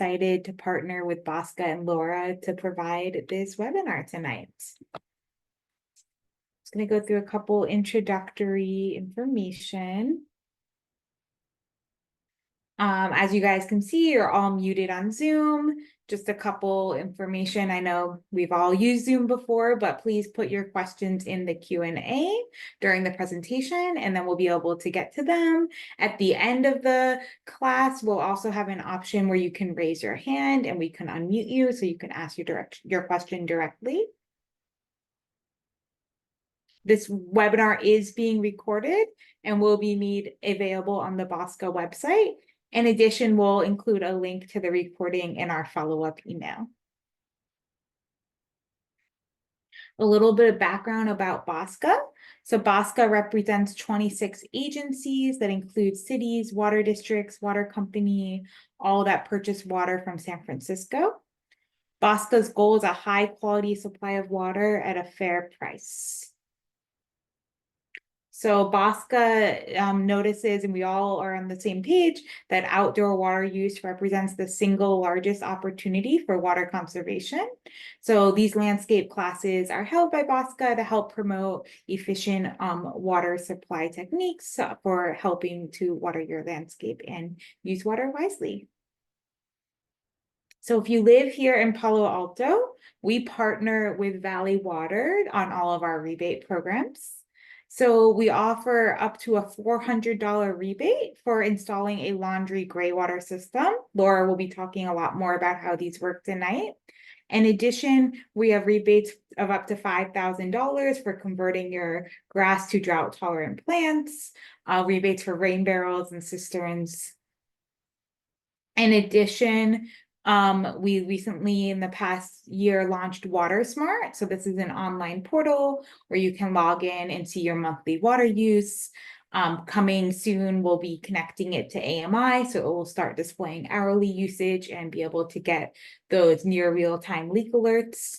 excited to partner with Bosca and Laura to provide this webinar tonight. Just going to go through a couple introductory information. As you guys can see, you're all muted on Zoom. Just a couple information. I know we've all used Zoom before, but please put your questions in the Q&A during the presentation, and then we'll be able to get to them. At the end of the class, we'll also have an option where you can raise your hand and we can unmute you so you can ask your question directly. This webinar is being recorded and will be made available on the Bosca website. In addition, we'll include a link to the recording in our follow-up email. A little bit of background about Bosca. So Bosca represents 26 agencies that include cities, water districts, water company, all that purchase water from San Francisco. Bosca's goal is a high quality supply of water at a fair price. So Bosca notices, and we all are on the same page, that outdoor water use represents the single largest opportunity for water conservation. So these landscape classes are held by Bosca to help promote efficient water supply techniques for helping to water your landscape and use water wisely. So if you live here in Palo Alto, we partner with Valley Water on all of our rebate programs. So we offer up to a $400 rebate for installing a laundry Graywater system. Laura will be talking a lot more about how these work tonight. In addition, we have rebates of up to $5,000 for converting your grass to drought-tolerant plants, rebates for rain barrels and cisterns. In addition, we recently in the past year launched Water Smart. So this is an online portal where you can log in and see your monthly water use. Coming soon, we'll be connecting it to AMI, so it will start displaying hourly usage and be able to get those near real-time leak alerts.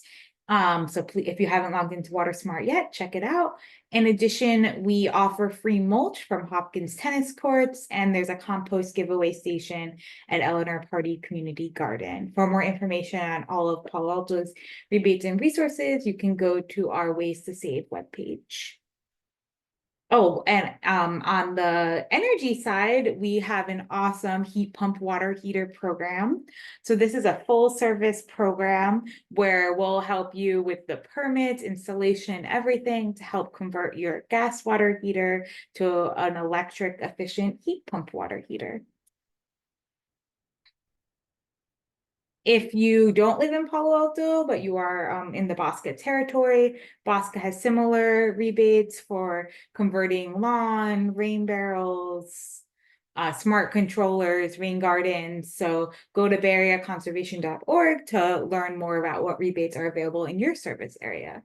So please, if you haven't logged into Water Smart yet, check it out. In addition, we offer free mulch from Hopkins tennis courts, and there's a compost giveaway station at Eleanor Party Community Garden. For more information on all of Palo Alto's rebates and resources, you can go to our Ways to Save webpage. Oh, and on the energy side, we have an awesome heat pump water heater program. So this is a full service program where we'll help you with the permits, installation, everything to help convert your gas water heater to an electric efficient heat pump water heater. If you don't live in Palo Alto, but you are in the Bosca territory, Bosca has similar rebates for converting lawn, rain barrels, smart controllers, rain gardens. So go to bayareaconservation.org to learn more about what rebates are available in your service area.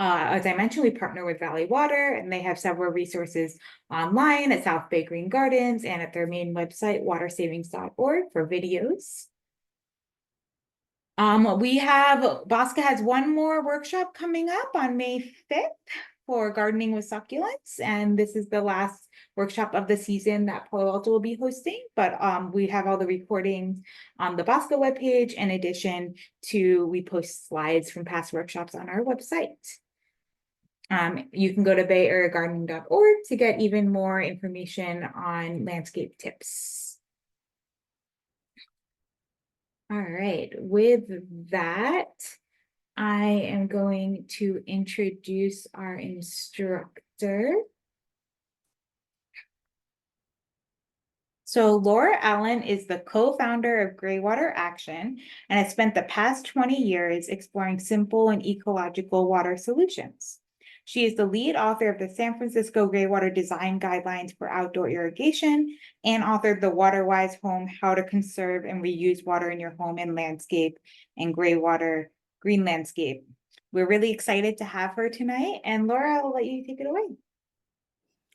As I mentioned, we partner with Valley Water, and they have several resources online at South Bay Green Gardens and at their main website, watersavings.org, for videos. Bosca has one more workshop coming up on May 5th for gardening with succulents, and this is the last workshop of the season that Palo Alto will be hosting, but we have all the recordings on the Bosca webpage. In addition to, we post slides from past workshops on our website. You can go to bayareagardening.org to get even more information on landscape tips. All right, with that, I am going to introduce our instructor. So Laura Allen is the co-founder of Graywater Action and has spent the past 20 years exploring simple and ecological water solutions. She is the lead author of the San Francisco Graywater Design Guidelines for Outdoor Irrigation and authored the WaterWise Home, How to Conserve and Reuse Water in Your Home and Landscape, and Graywater Green Landscape. We're really excited to have her tonight, and Laura, I'll let you take it away.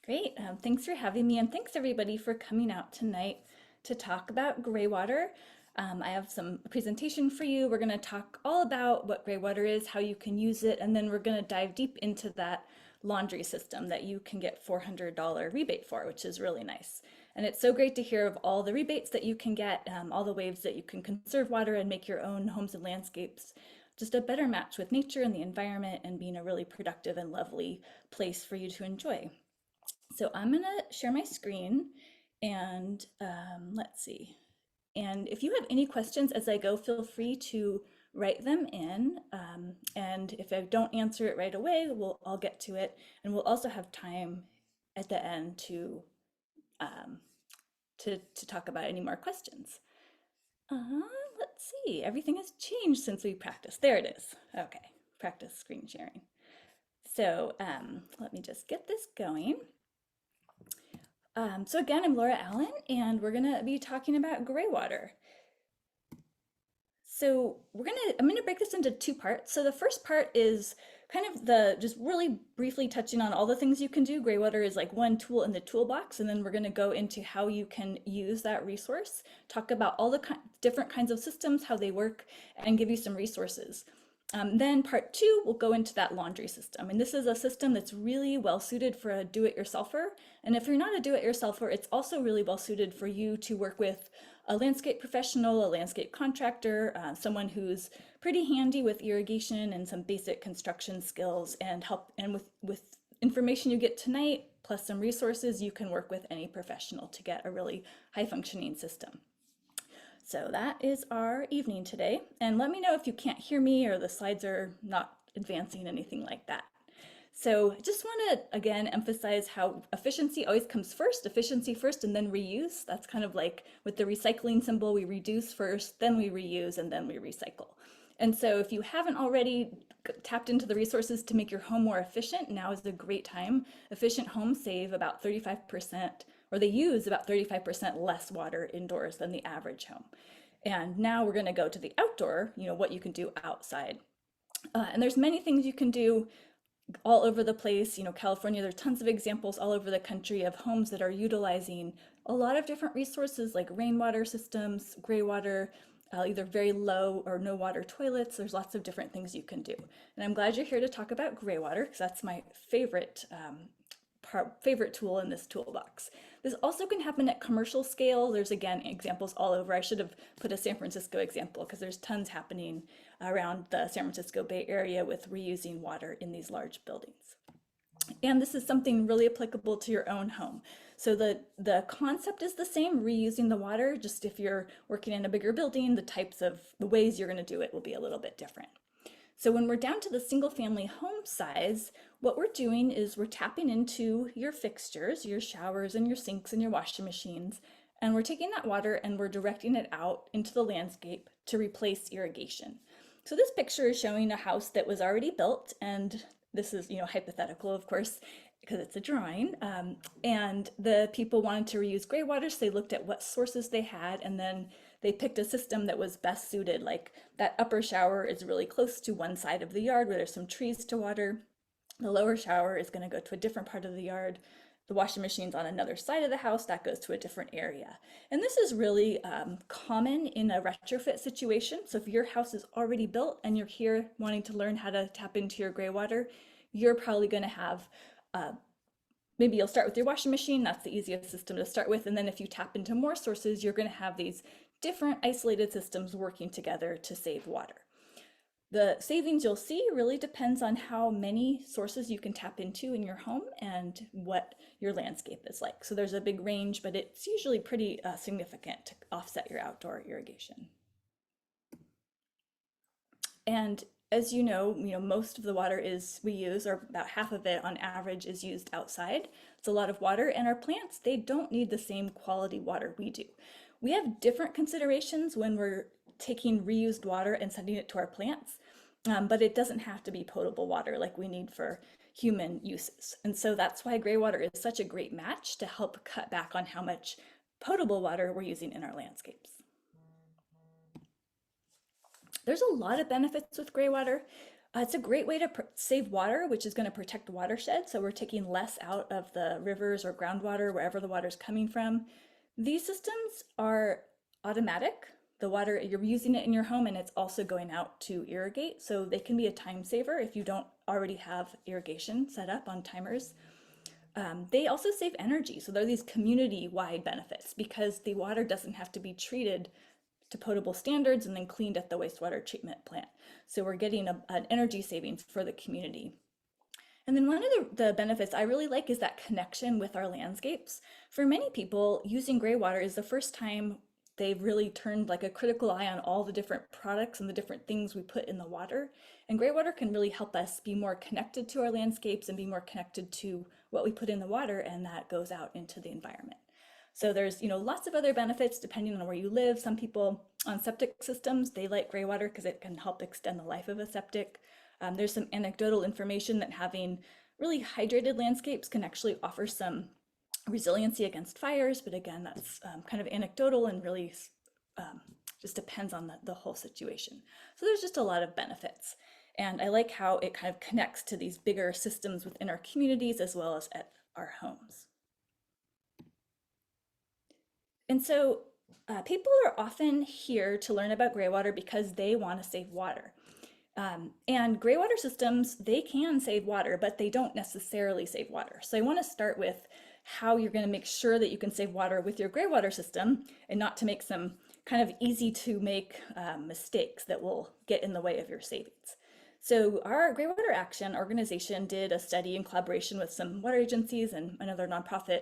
Great, thanks for having me, and thanks everybody for coming out tonight to talk about Graywater. I have some presentation for you. We're going to talk all about what Graywater is, how you can use it, and then we're going to dive deep into that laundry system that you can get $400 rebate for, which is really nice. And it's so great to hear of all the rebates that you can get, all the ways that you can conserve water and make your own homes and landscapes just a better match with nature and the environment and being a really productive and lovely place for you to enjoy. So I'm gonna share my screen and let's see. And if you have any questions as I go, feel free to write them in. And if I don't answer it right away, I'll get to it. And we'll also have time at the end um, to talk about any more questions. Let's see, everything has changed since we practiced. There it is. Okay, practice screen sharing. So let me just get this going. So again, I'm Laura Allen, and we're gonna be talking about Graywater. So I'm gonna break this into two parts. So the first part is kind of just really briefly touching on all the things you can do. Graywater is like one tool in the toolbox, and then we're gonna go into how you can use that resource, talk about all the different kinds of systems, how they work, and give you some resources. Then part two, we'll go into that laundry system. And this is a system that's really well suited for a do-it-yourselfer. And if you're not a do-it-yourselfer, it's also really well suited for you to work with a landscape professional, a landscape contractor, someone who's pretty handy with irrigation and some basic construction skills, and with information you get tonight, plus some resources, you can work with any professional to get a really high functioning system. So that is our evening today. And let me know if you can't hear me or the slides are not advancing, anything like that. So just want to, again, emphasize how efficiency always comes first, efficiency first, and then reuse. That's kind of like with the recycling symbol, we reduce first, then we reuse, and then we recycle. And so if you haven't already tapped into the resources to make your home more efficient, now is a great time. Efficient homes save about 35%, or they use about 35% less water indoors than the average home. And now we're going to go to the outdoor, what you can do outside. And there's many things you can do all over the place. California, there's tons of examples all over the country of homes that are utilizing a lot of different resources like rainwater systems, gray water, either very low or no water toilets. There's lots of different things you can do. And I'm glad you're here to talk about gray water because that's my favorite tool in this toolbox. This also can happen at commercial scale. There's again examples all over. I should have put a San Francisco example because there's tons happening around the San Francisco Bay Area with reusing water in these large buildings. And this is something really applicable to your own home. So the concept is the same, reusing the water, just if you're working in a bigger building, the ways you're going to do it will be a little bit different. So when we're down to the single family home size, what we're doing is we're tapping into your fixtures, your showers and your sinks and your washing machines, and we're taking that water and we're directing it out into the landscape to replace irrigation. So this picture is showing a house that was already built, and this is, hypothetical, of course, because it's a drawing. And the people wanted to reuse gray water, so they looked at what sources they had, and then they picked a system that was best suited. Like that upper shower is really close to one side of the yard where there's some trees to water. The lower shower is going to go to a different part of the yard. The washing machine's on another side of the house, that goes to a different area. And this is really common in a retrofit situation. So if your house is already built and you're here wanting to learn how to tap into your gray water, you're probably going to have maybe you'll start with your washing machine. That's the easiest system to start with. And then if you tap into more sources, you're going to have these different isolated systems working together to save water. The savings you'll see really depends on how many sources you can tap into in your home and what your landscape is like. So there's a big range, but it's usually pretty significant to offset your outdoor irrigation. And as you know, most of the water we use, or about half of it on average, is used outside. It's a lot of water, and our plants, they don't need the same quality water we do. We have different considerations when we're taking reused water and sending it to our plants, but it doesn't have to be potable water like we need for human uses. And so that's why gray water is such a great match to help cut back on how much potable water we're using in our landscapes. There's a lot of benefits with gray water. It's a great way to save water, which is going to protect watersheds. So we're taking less out of the rivers or groundwater, wherever the water is coming from. These systems are automatic. The water, you're using it in your home and it's also going out to irrigate. So they can be a time saver if you don't already have irrigation set up on timers. They also save energy. So there are these community-wide benefits because the water doesn't have to be treated to potable standards and then cleaned at the wastewater treatment plant. So we're getting an energy savings for the community. And then one of the benefits I really like is that connection with our landscapes. For many people, using gray water is the first time they've really turned like a critical eye on all the different products and the different things we put in the water. And gray water can really help us be more connected to our landscapes and be more connected to what we put in the water, and that goes out into the environment. So there's, lots of other benefits depending on where you live. Some people on septic systems, they like gray water because it can help extend the life of a septic. There's some anecdotal information that having really hydrated landscapes can actually offer some resiliency against fires, but again, that's kind of anecdotal and really just depends on the whole situation. So there's just a lot of benefits. And I like how it kind of connects to these bigger systems within our communities as well as at our homes. And so people are often here to learn about Graywater because they want to save water. And Graywater systems, they can save water, but they don't necessarily save water. So I want to start with how you're going to make sure that you can save water with your Graywater system and not to make some kind of easy to make mistakes that will get in the way of your savings. So our Graywater Action organization did a study in collaboration with some water agencies and another nonprofit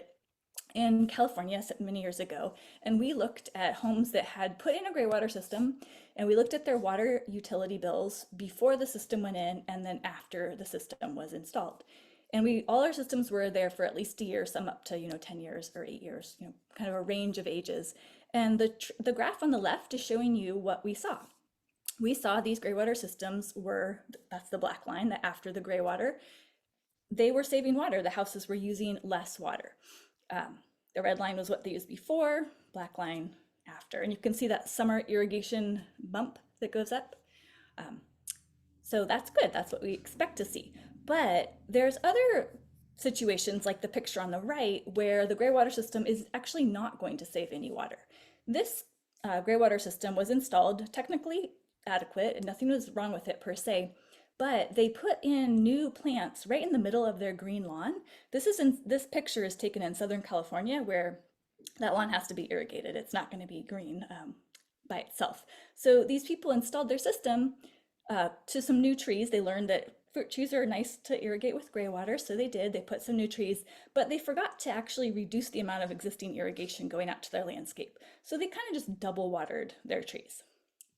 in California many years ago, and we looked at homes that had put in a gray water system, and we looked at their water utility bills before the system went in and then after the system was installed. And all our systems were there for at least a year, some up to 10 years or 8 years, kind of a range of ages. And the graph on the left is showing you what we saw. We saw these gray water systems that's the black line, that after the gray water, they were saving water. The houses were using less water. The red line was what they used before, black line after. And you can see that summer irrigation bump that goes up. So that's good. That's what we expect to see. But there's other situations like the picture on the right where the gray water system is actually not going to save any water. This gray water system was installed technically adequate and nothing was wrong with it per se, but they put in new plants right in the middle of their green lawn. This picture is taken in Southern California where that lawn has to be irrigated. It's not going to be green by itself. So these people installed their system to some new trees. They learned that fruit trees are nice to irrigate with gray water, so they did. They put some new trees, but they forgot to actually reduce the amount of existing irrigation going out to their landscape. So they kind of just double watered their trees.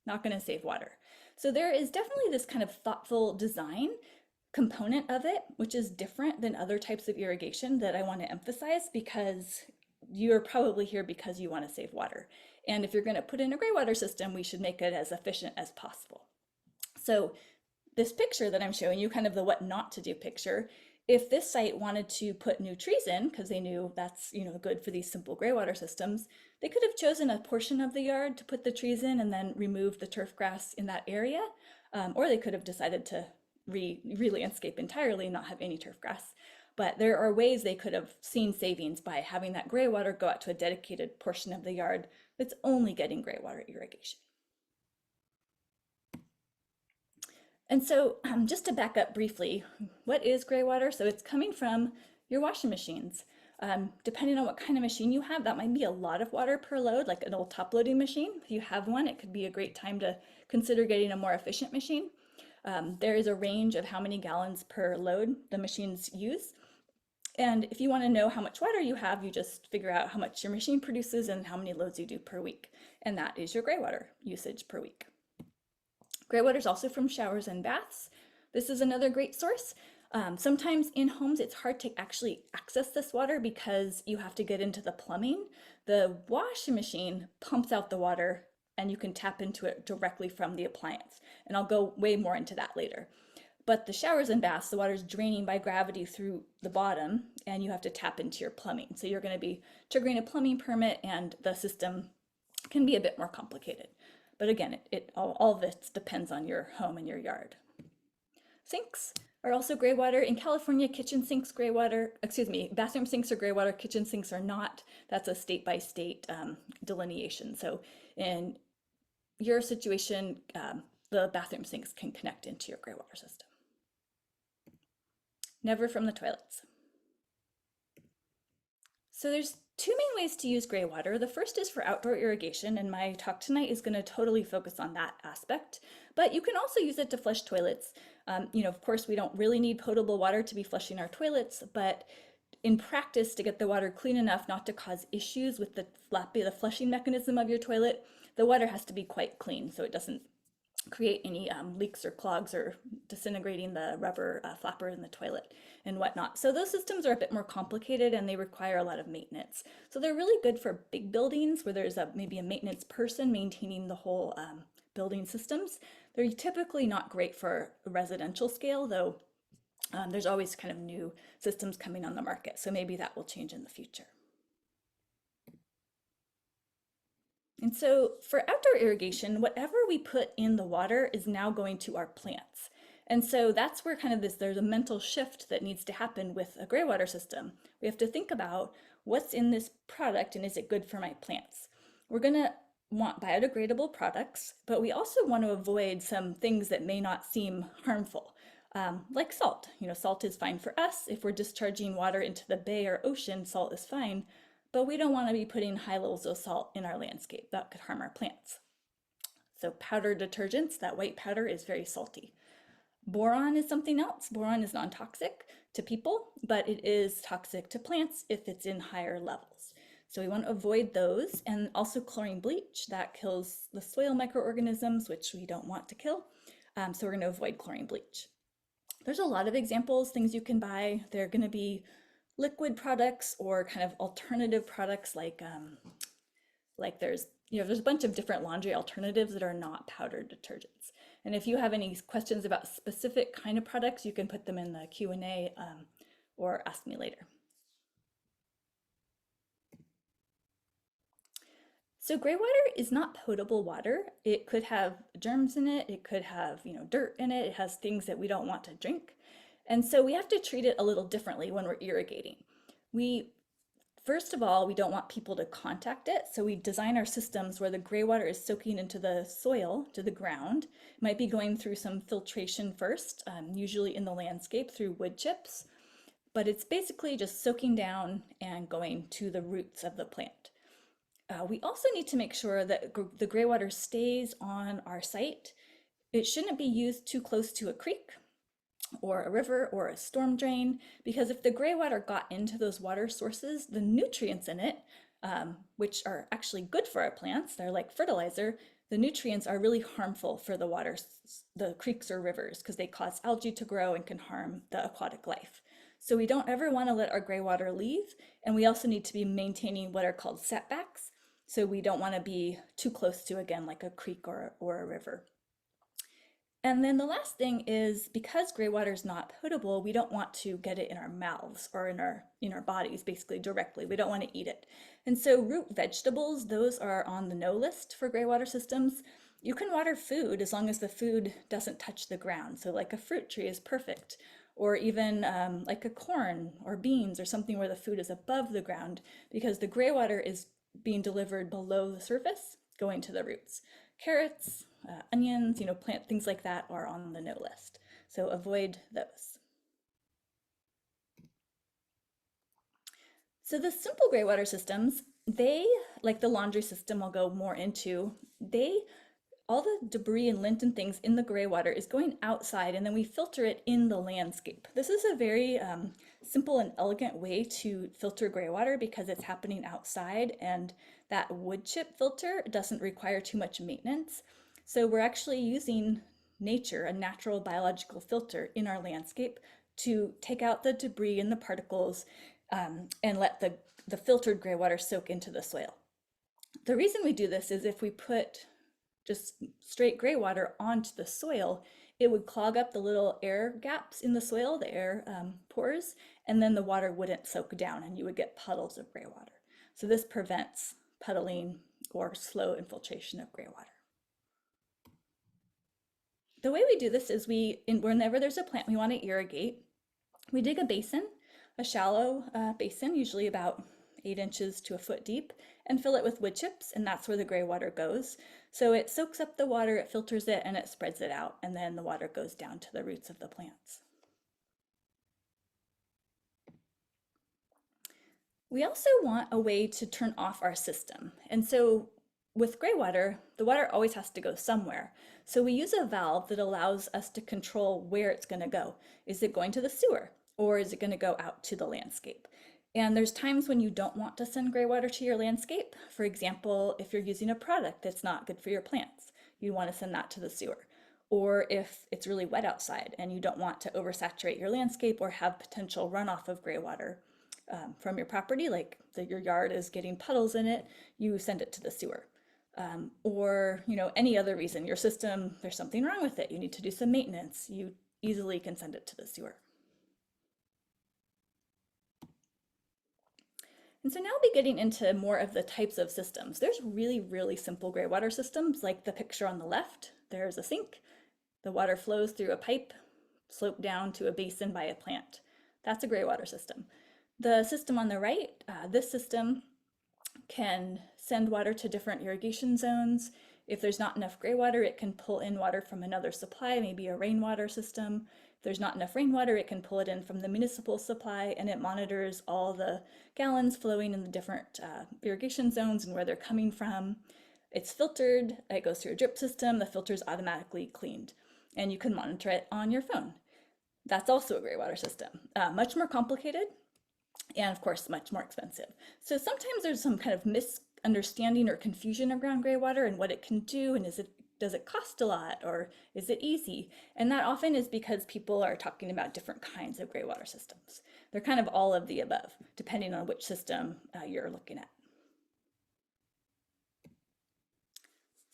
Not going to save water. So there is definitely this kind of thoughtful design component of it, which is different than other types of irrigation that I want to emphasize, because you're probably here because you want to save water. And if you're going to put in a gray water system, we should make it as efficient as possible. So this picture that I'm showing you, kind of the what not to do picture, if this site wanted to put new trees in, because they knew that's good for these simple gray water systems, they could have chosen a portion of the yard to put the trees in and then remove the turf grass in that area, or they could have decided to re-landscape entirely and not have any turf grass. But there are ways they could have seen savings by having that gray water go out to a dedicated portion of the yard that's only getting gray water irrigation. And so just to back up briefly, what is gray water? So it's coming from your washing machines. Depending on what kind of machine you have, that might be a lot of water per load, like an old top loading machine. If you have one, it could be a great time to consider getting a more efficient machine. There is a range of how many gallons per load the machines use. And if you want to know how much water you have, you just figure out how much your machine produces and how many loads you do per week. And that is your gray water usage per week. Gray water is also from showers and baths. This is another great source. Sometimes in homes, it's hard to actually access this water because you have to get into the plumbing. The washing machine pumps out the water and you can tap into it directly from the appliance. And I'll go way more into that later. But the showers and baths, the water is draining by gravity through the bottom and you have to tap into your plumbing. So you're going to be triggering a plumbing permit and the system can be a bit more complicated. But again, all of this depends on your home and your yard. Sinks are also gray water. In California, kitchen sinks, bathroom sinks are gray water, kitchen sinks are not. That's a state by state delineation. So in your situation, the bathroom sinks can connect into your gray water system. Never from the toilets. So there's two main ways to use gray water. The first is for outdoor irrigation, and my talk tonight is going to totally focus on that aspect. But you can also use it to flush toilets. Of course, we don't really need potable water to be flushing our toilets, but in practice, to get the water clean enough not to cause issues with the flushing mechanism of your toilet, the water has to be quite clean so it doesn't create any leaks or clogs or disintegrating the rubber flapper in the toilet and whatnot. So those systems are a bit more complicated and they require a lot of maintenance. So they're really good for big buildings where there's maybe a maintenance person maintaining the whole building systems. They're typically not great for a residential scale, though there's always kind of new systems coming on the market. So maybe that will change in the future. And so for outdoor irrigation, whatever we put in the water is now going to our plants. And so that's where kind of there's a mental shift that needs to happen with a graywater system. We have to think about what's in this product and is it good for my plants? We're gonna want biodegradable products, but we also want to avoid some things that may not seem harmful, like salt. Salt is fine for us. If we're discharging water into the bay or ocean, salt is fine. But we don't want to be putting high levels of salt in our landscape. That could harm our plants. So powder detergents, that white powder is very salty. Boron is something else. Boron is non-toxic to people, but it is toxic to plants if it's in higher levels. So we want to avoid those, and also chlorine bleach, that kills the soil microorganisms, which we don't want to kill. So we're going to avoid chlorine bleach. There's a lot of examples, things you can buy. They're going to be liquid products or kind of alternative products like there's a bunch of different laundry alternatives that are not powdered detergents. And if you have any questions about specific kind of products, you can put them in the Q&A or ask me later. So gray water is not potable water. It could have germs in it. It could have dirt in it. It has things that we don't want to drink. And so we have to treat it a little differently when we're irrigating. First of all, we don't want people to contact it. So we design our systems where the gray water is soaking into the soil, to the ground. It might be going through some filtration first, usually in the landscape through wood chips. But it's basically just soaking down and going to the roots of the plant. We also need to make sure that the gray water stays on our site. It shouldn't be used too close to a creek or a river or a storm drain, because if the gray water got into those water sources, the nutrients in it, which are actually good for our plants, they're like fertilizer, the nutrients are really harmful for the waters, the creeks or rivers, because they cause algae to grow and can harm the aquatic life. So we don't ever want to let our gray water leave, and we also need to be maintaining what are called setbacks. So we don't want to be too close to, again, like a creek or a river. And then the last thing is, because gray water is not potable, we don't want to get it in our mouths or in our bodies, basically directly. We don't want to eat it. And so root vegetables, those are on the no list for gray water systems. You can water food as long as the food doesn't touch the ground. So like a fruit tree is perfect, or even like a corn or beans or something where the food is above the ground, because the gray water is being delivered below the surface, going to the roots. Carrots, onions, plant things like that are on the no list. So avoid those. So the simple gray water systems, they, like the laundry system I'll go more into, all the debris and lint and things in the gray water is going outside, and then we filter it in the landscape. This is a very simple and elegant way to filter gray water because it's happening outside, and that wood chip filter doesn't require too much maintenance. So we're actually using nature, a natural biological filter in our landscape to take out the debris and the particles and let the filtered gray water soak into the soil. The reason we do this is if we put just straight gray water onto the soil, it would clog up the little air gaps in the soil, the air pores, and then the water wouldn't soak down and you would get puddles of gray water. So this prevents puddling or slow infiltration of gray water. The way we do this is whenever there's a plant we want to irrigate, we dig a basin, a shallow basin, usually about 8 inches to a foot deep, and fill it with wood chips, and that's where the gray water goes. So it soaks up the water, it filters it, and it spreads it out, and then the water goes down to the roots of the plants. We also want a way to turn off our system. And so with Graywater, the water always has to go somewhere. So we use a valve that allows us to control where it's going to go. Is it going to the sewer or is it going to go out to the landscape? And there's times when you don't want to send Graywater to your landscape. For example, if you're using a product that's not good for your plants, you want to send that to the sewer. Or if it's really wet outside and you don't want to oversaturate your landscape or have potential runoff of Graywater from your property, like your yard is getting puddles in it, you send it to the sewer. Or any other reason, your system, there's something wrong with it, you need to do some maintenance, you easily can send it to the sewer. And so now we'll be getting into more of the types of systems. There's really, really simple Graywater systems, like the picture on the left. There's a sink, the water flows through a pipe, sloped down to a basin by a plant. That's a Graywater system. The system on the right, this system can send water to different irrigation zones. If there's not enough Graywater, it can pull in water from another supply, maybe a rainwater system. If there's not enough rainwater, it can pull it in from the municipal supply, and it monitors all the gallons flowing in the different irrigation zones and where they're coming from. It's filtered, it goes through a drip system, the filter is automatically cleaned, and you can monitor it on your phone. That's also a Graywater system. Much more complicated, and of course, much more expensive. So sometimes there's some kind of misunderstanding or confusion around Graywater and what it can do, and does it cost a lot, or is it easy? And that often is because people are talking about different kinds of Graywater systems. They're kind of all of the above, depending on which system you're looking at.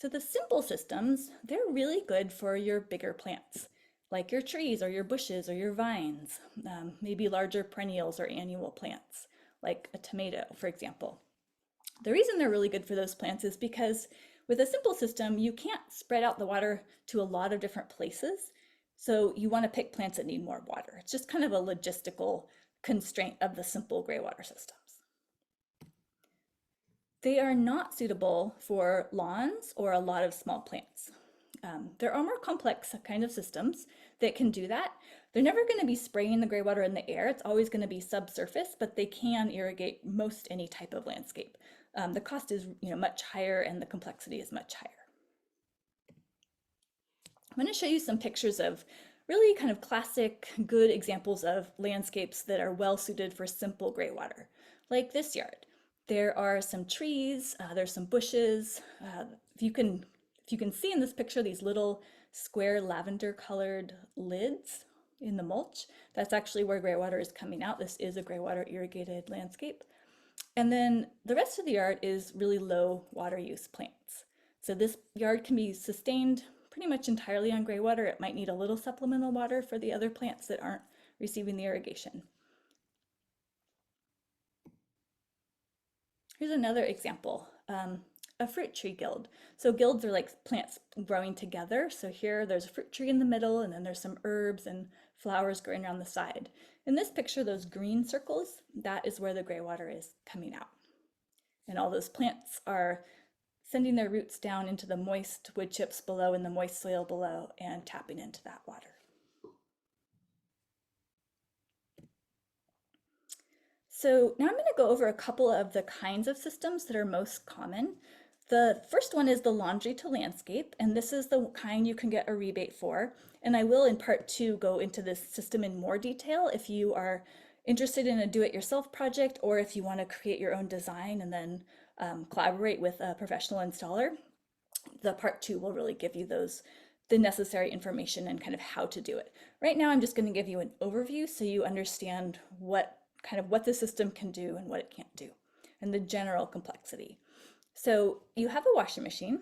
So the simple systems, they're really good for your bigger plants, like your trees or your bushes or your vines, maybe larger perennials or annual plants, like a tomato, for example. The reason they're really good for those plants is because with a simple system, you can't spread out the water to a lot of different places. So you want to pick plants that need more water. It's just kind of a logistical constraint of the simple Graywater systems. They are not suitable for lawns or a lot of small plants. There are more complex kind of systems that can do that. They're never going to be spraying the Graywater in the air. It's always going to be subsurface, but they can irrigate most any type of landscape. The cost is much higher and the complexity is much higher. I'm going to show you some pictures of really kind of classic, good examples of landscapes that are well suited for simple Graywater, like this yard. There are some trees, there's some bushes. If you can see in this picture these little square lavender colored lids in the mulch, that's actually where Graywater is coming out. This is a Graywater irrigated landscape. And then the rest of the yard is really low water use plants. So this yard can be sustained pretty much entirely on Graywater. It might need a little supplemental water for the other plants that aren't receiving the irrigation. Here's another example, a fruit tree guild. So guilds are like plants growing together. So here there's a fruit tree in the middle, and then there's some herbs and flowers growing around the side. In this picture, those green circles, that is where the Graywater is coming out. And all those plants are sending their roots down into the moist wood chips below and the moist soil below and tapping into that water. So now I'm going to go over a couple of the kinds of systems that are most common. The first one is the laundry to landscape, and this is the kind you can get a rebate for. And I will in part 2 go into this system in more detail if you are interested in a do-it-yourself project or if you want to create your own design and then collaborate with a professional installer. The part 2 will really give you the necessary information and kind of how to do it. Right now I'm just going to give you an overview so you understand what the system can do and what it can't do, and the general complexity. So you have a washing machine.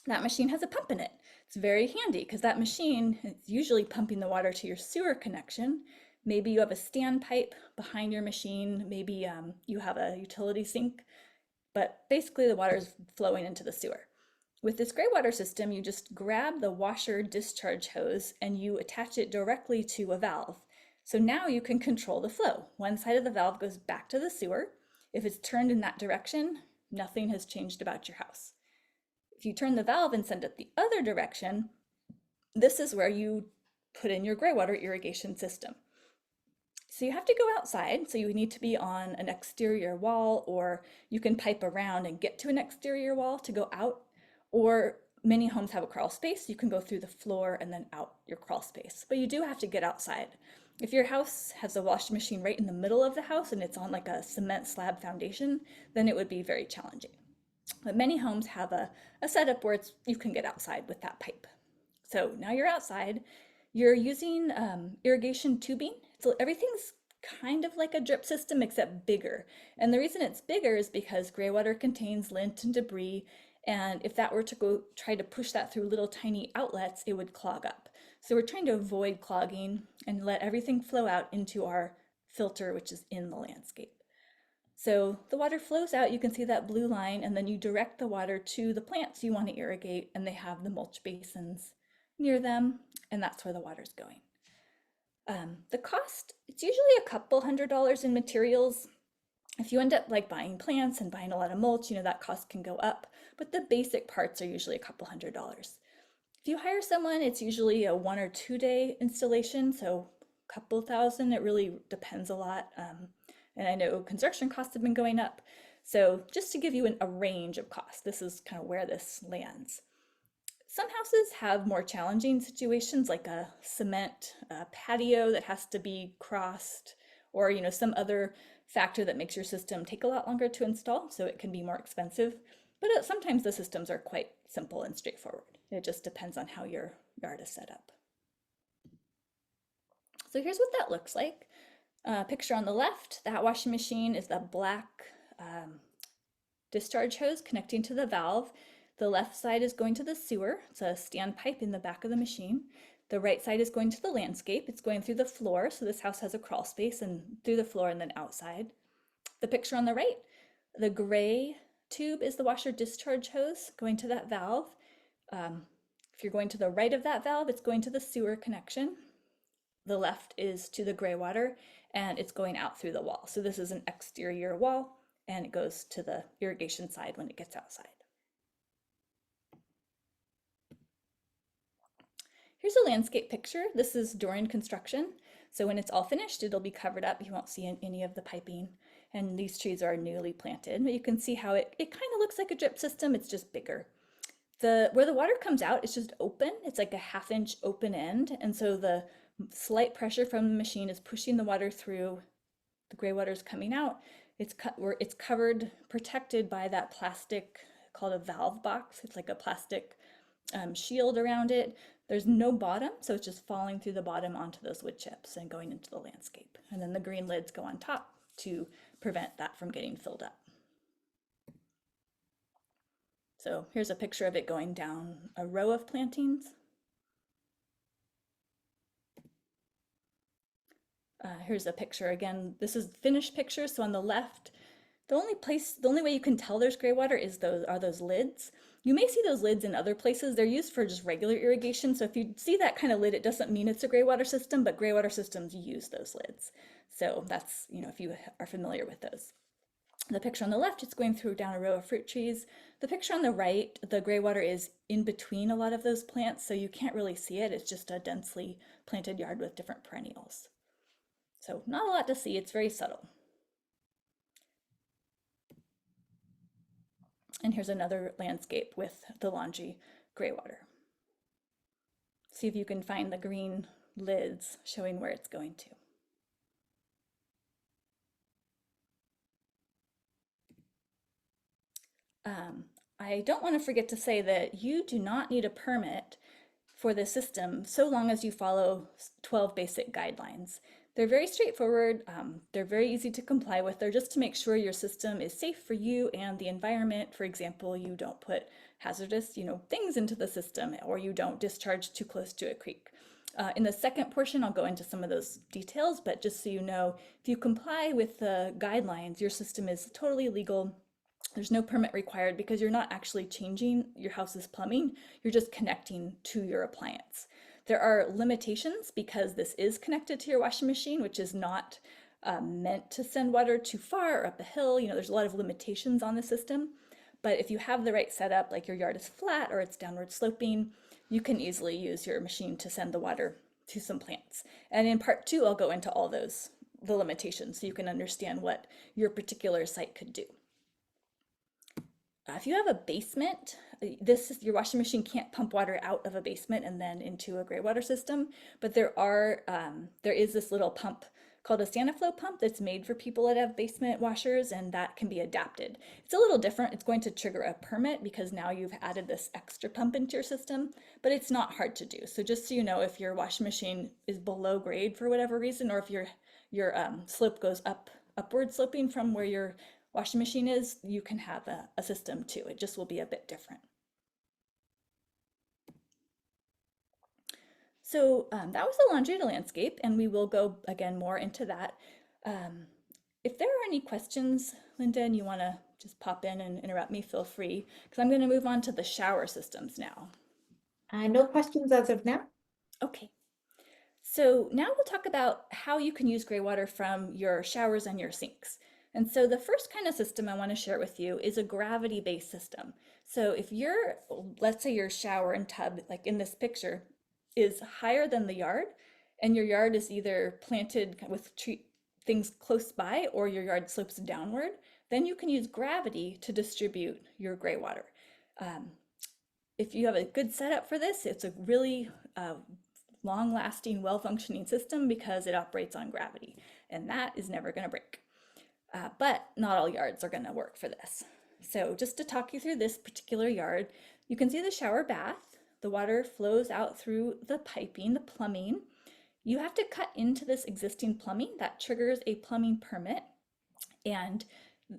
That machine has a pump in it. It's very handy because that machine is usually pumping the water to your sewer connection. Maybe you have a standpipe behind your machine. Maybe you have a utility sink, but basically the water is flowing into the sewer. With this Graywater system, you just grab the washer discharge hose and you attach it directly to a valve. So now you can control the flow. One side of the valve goes back to the sewer. If it's turned in that direction, nothing has changed about your house. If you turn the valve and send it the other direction, this is where you put in your Graywater irrigation system. So you have to go outside, so you need to be on an exterior wall, or you can pipe around and get to an exterior wall to go out, or many homes have a crawl space. You can go through the floor and then out your crawl space, but you do have to get outside. If your house has a washing machine right in the middle of the house and it's on like a cement slab foundation, then it would be very challenging. But many homes have a setup where you can get outside with that pipe. So now you're outside, you're using irrigation tubing. So everything's kind of like a drip system except bigger. And the reason it's bigger is because gray water contains lint and debris. And if that were to go try to push that through little tiny outlets, it would clog up. So we're trying to avoid clogging and let everything flow out into our filter, which is in the landscape. So the water flows out, you can see that blue line, and then you direct the water to the plants you want to irrigate, and they have the mulch basins near them, and that's where the water's going. The cost, it's usually a couple $100s in materials. If you end up like buying plants and buying a lot of mulch, that cost can go up, but the basic parts are usually a couple $100s. If you hire someone, it's usually a 1 or 2 day installation, so a couple thousand. It really depends a lot. And I know construction costs have been going up. So just to give you a range of costs, this is kind of where this lands. Some houses have more challenging situations, like a cement patio that has to be crossed, or some other factor that makes your system take a lot longer to install, so it can be more expensive. But sometimes the systems are quite simple and straightforward. It just depends on how your yard is set up. So here's what that looks like. Picture on the left, that washing machine is the black discharge hose connecting to the valve. The left side is going to the sewer. It's a standpipe in the back of the machine. The right side is going to the landscape. It's going through the floor, so this house has a crawl space, and through the floor and then outside. The picture on the right, the gray tube is the washer discharge hose going to that valve. If you're going to the right of that valve, it's going to the sewer connection. The left is to the Graywater, and it's going out through the wall. So this is an exterior wall, and it goes to the irrigation side when it gets outside. Here's a landscape picture. This is during construction. So when it's all finished, it'll be covered up. You won't see any of the piping. And these trees are newly planted. But you can see how it kind of looks like a drip system. It's just bigger. Where the water comes out, it's just open. It's like a 1/2 inch open end. And so the slight pressure from the machine is pushing the water through. The gray water is coming out. It's covered, protected by that plastic called a valve box. It's like a plastic shield around it. There's no bottom, so it's just falling through the bottom onto those wood chips and going into the landscape. And then the green lids go on top to prevent that from getting filled up. So here's a picture of it going down a row of plantings. Here's a picture again. This is finished picture. So on the left, the only way you can tell there's gray water is those lids. You may see those lids in other places. They're used for just regular irrigation. So if you see that kind of lid, it doesn't mean it's a gray water system, but gray water systems use those lids. So that's, if you are familiar with those. The picture on the left, it's going through down a row of fruit trees. The picture on the right, the gray water is in between a lot of those plants, so you can't really see it. It's just a densely planted yard with different perennials. So not a lot to see, it's very subtle. And here's another landscape with the laundry gray water. See if you can find the green lids showing where it's going to. I don't want to forget to say that you do not need a permit for the system so long as you follow 12 basic guidelines. They're very straightforward. They're very easy to comply with. They're just to make sure your system is safe for you and the environment. For example, you don't put hazardous, things into the system, or you don't discharge too close to a creek. In the second portion, I'll go into some of those details, but just so you know, if you comply with the guidelines, your system is totally legal. There's no permit required because you're not actually changing your house's plumbing. You're just connecting to your appliance. There are limitations because this is connected to your washing machine, which is not meant to send water too far or up a hill. There's a lot of limitations on the system. But if you have the right setup, like your yard is flat or it's downward sloping, you can easily use your machine to send the water to some plants. And in part 2, I'll go into all those the limitations so you can understand what your particular site could do. If you have a basement, your washing machine can't pump water out of a basement and then into a gray water system, but there is this little pump called a SaniFlow pump that's made for people that have basement washers, and that can be adapted. It's a little different. It's going to trigger a permit because now you've added this extra pump into your system, but it's not hard to do. So just so you know, if your washing machine is below grade for whatever reason, or if your slope goes upward sloping from where your washing machine is, you can have a system too. It just will be a bit different. So that was the laundry to landscape, and we will go again more into that. If there are any questions, Linda, and you want to just pop in and interrupt me, feel free, because I'm going to move on to the shower systems now. No questions as of now. Okay. So now we'll talk about how you can use gray water from your showers and your sinks. And so the first kind of system I want to share with you is a gravity-based system. So if let's say your shower and tub, like in this picture, is higher than the yard, and your yard is either planted with things close by or your yard slopes downward, then you can use gravity to distribute your gray water. If you have a good setup for this, it's a really long-lasting, well-functioning system because it operates on gravity, and that is never going to break. But not all yards are going to work for this. So just to talk you through this particular yard, you can see the shower bath. The water flows out through the piping, the plumbing. You have to cut into this existing plumbing. That triggers a plumbing permit. And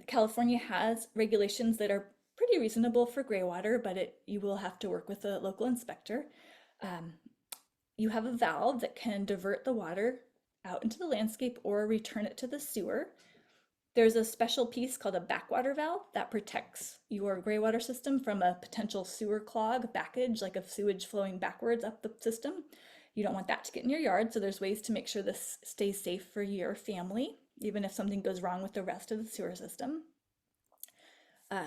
California has regulations that are pretty reasonable for gray water, but you will have to work with a local inspector. You have a valve that can divert the water out into the landscape or return it to the sewer. There's a special piece called a backwater valve that protects your gray water system from a potential sewer clog, backage, like of sewage flowing backwards up the system. You don't want that to get in your yard, so there's ways to make sure this stays safe for your family, even if something goes wrong with the rest of the sewer system.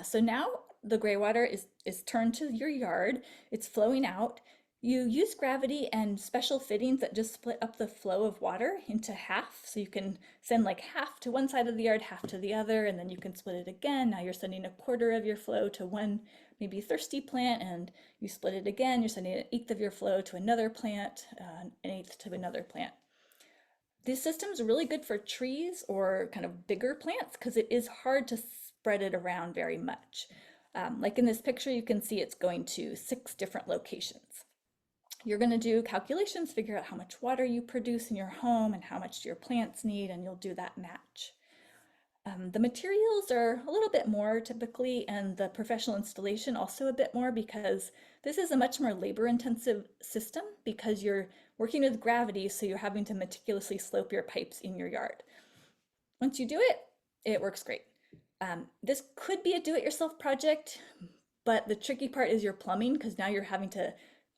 So now the gray water is turned to your yard, it's flowing out. You use gravity and special fittings that just split up the flow of water into half. So you can send like half to one side of the yard, half to the other, and then you can split it again. Now you're sending a quarter of your flow to one maybe thirsty plant, and you split it again. You're sending an eighth of your flow to another plant, an eighth to another plant. These systems are really good for trees or kind of bigger plants because it is hard to spread it around very much. Like in this picture, you can see it's going to 6 different locations. You're going to do calculations, figure out how much water you produce in your home and how much your plants need, and you'll do that match. The materials are a little bit more typically, and the professional installation also a bit more, because this is a much more labor-intensive system because you're working with gravity, so you're having to meticulously slope your pipes in your yard. Once you do it, it works great. This could be a do-it-yourself project, but the tricky part is your plumbing, because now you're having to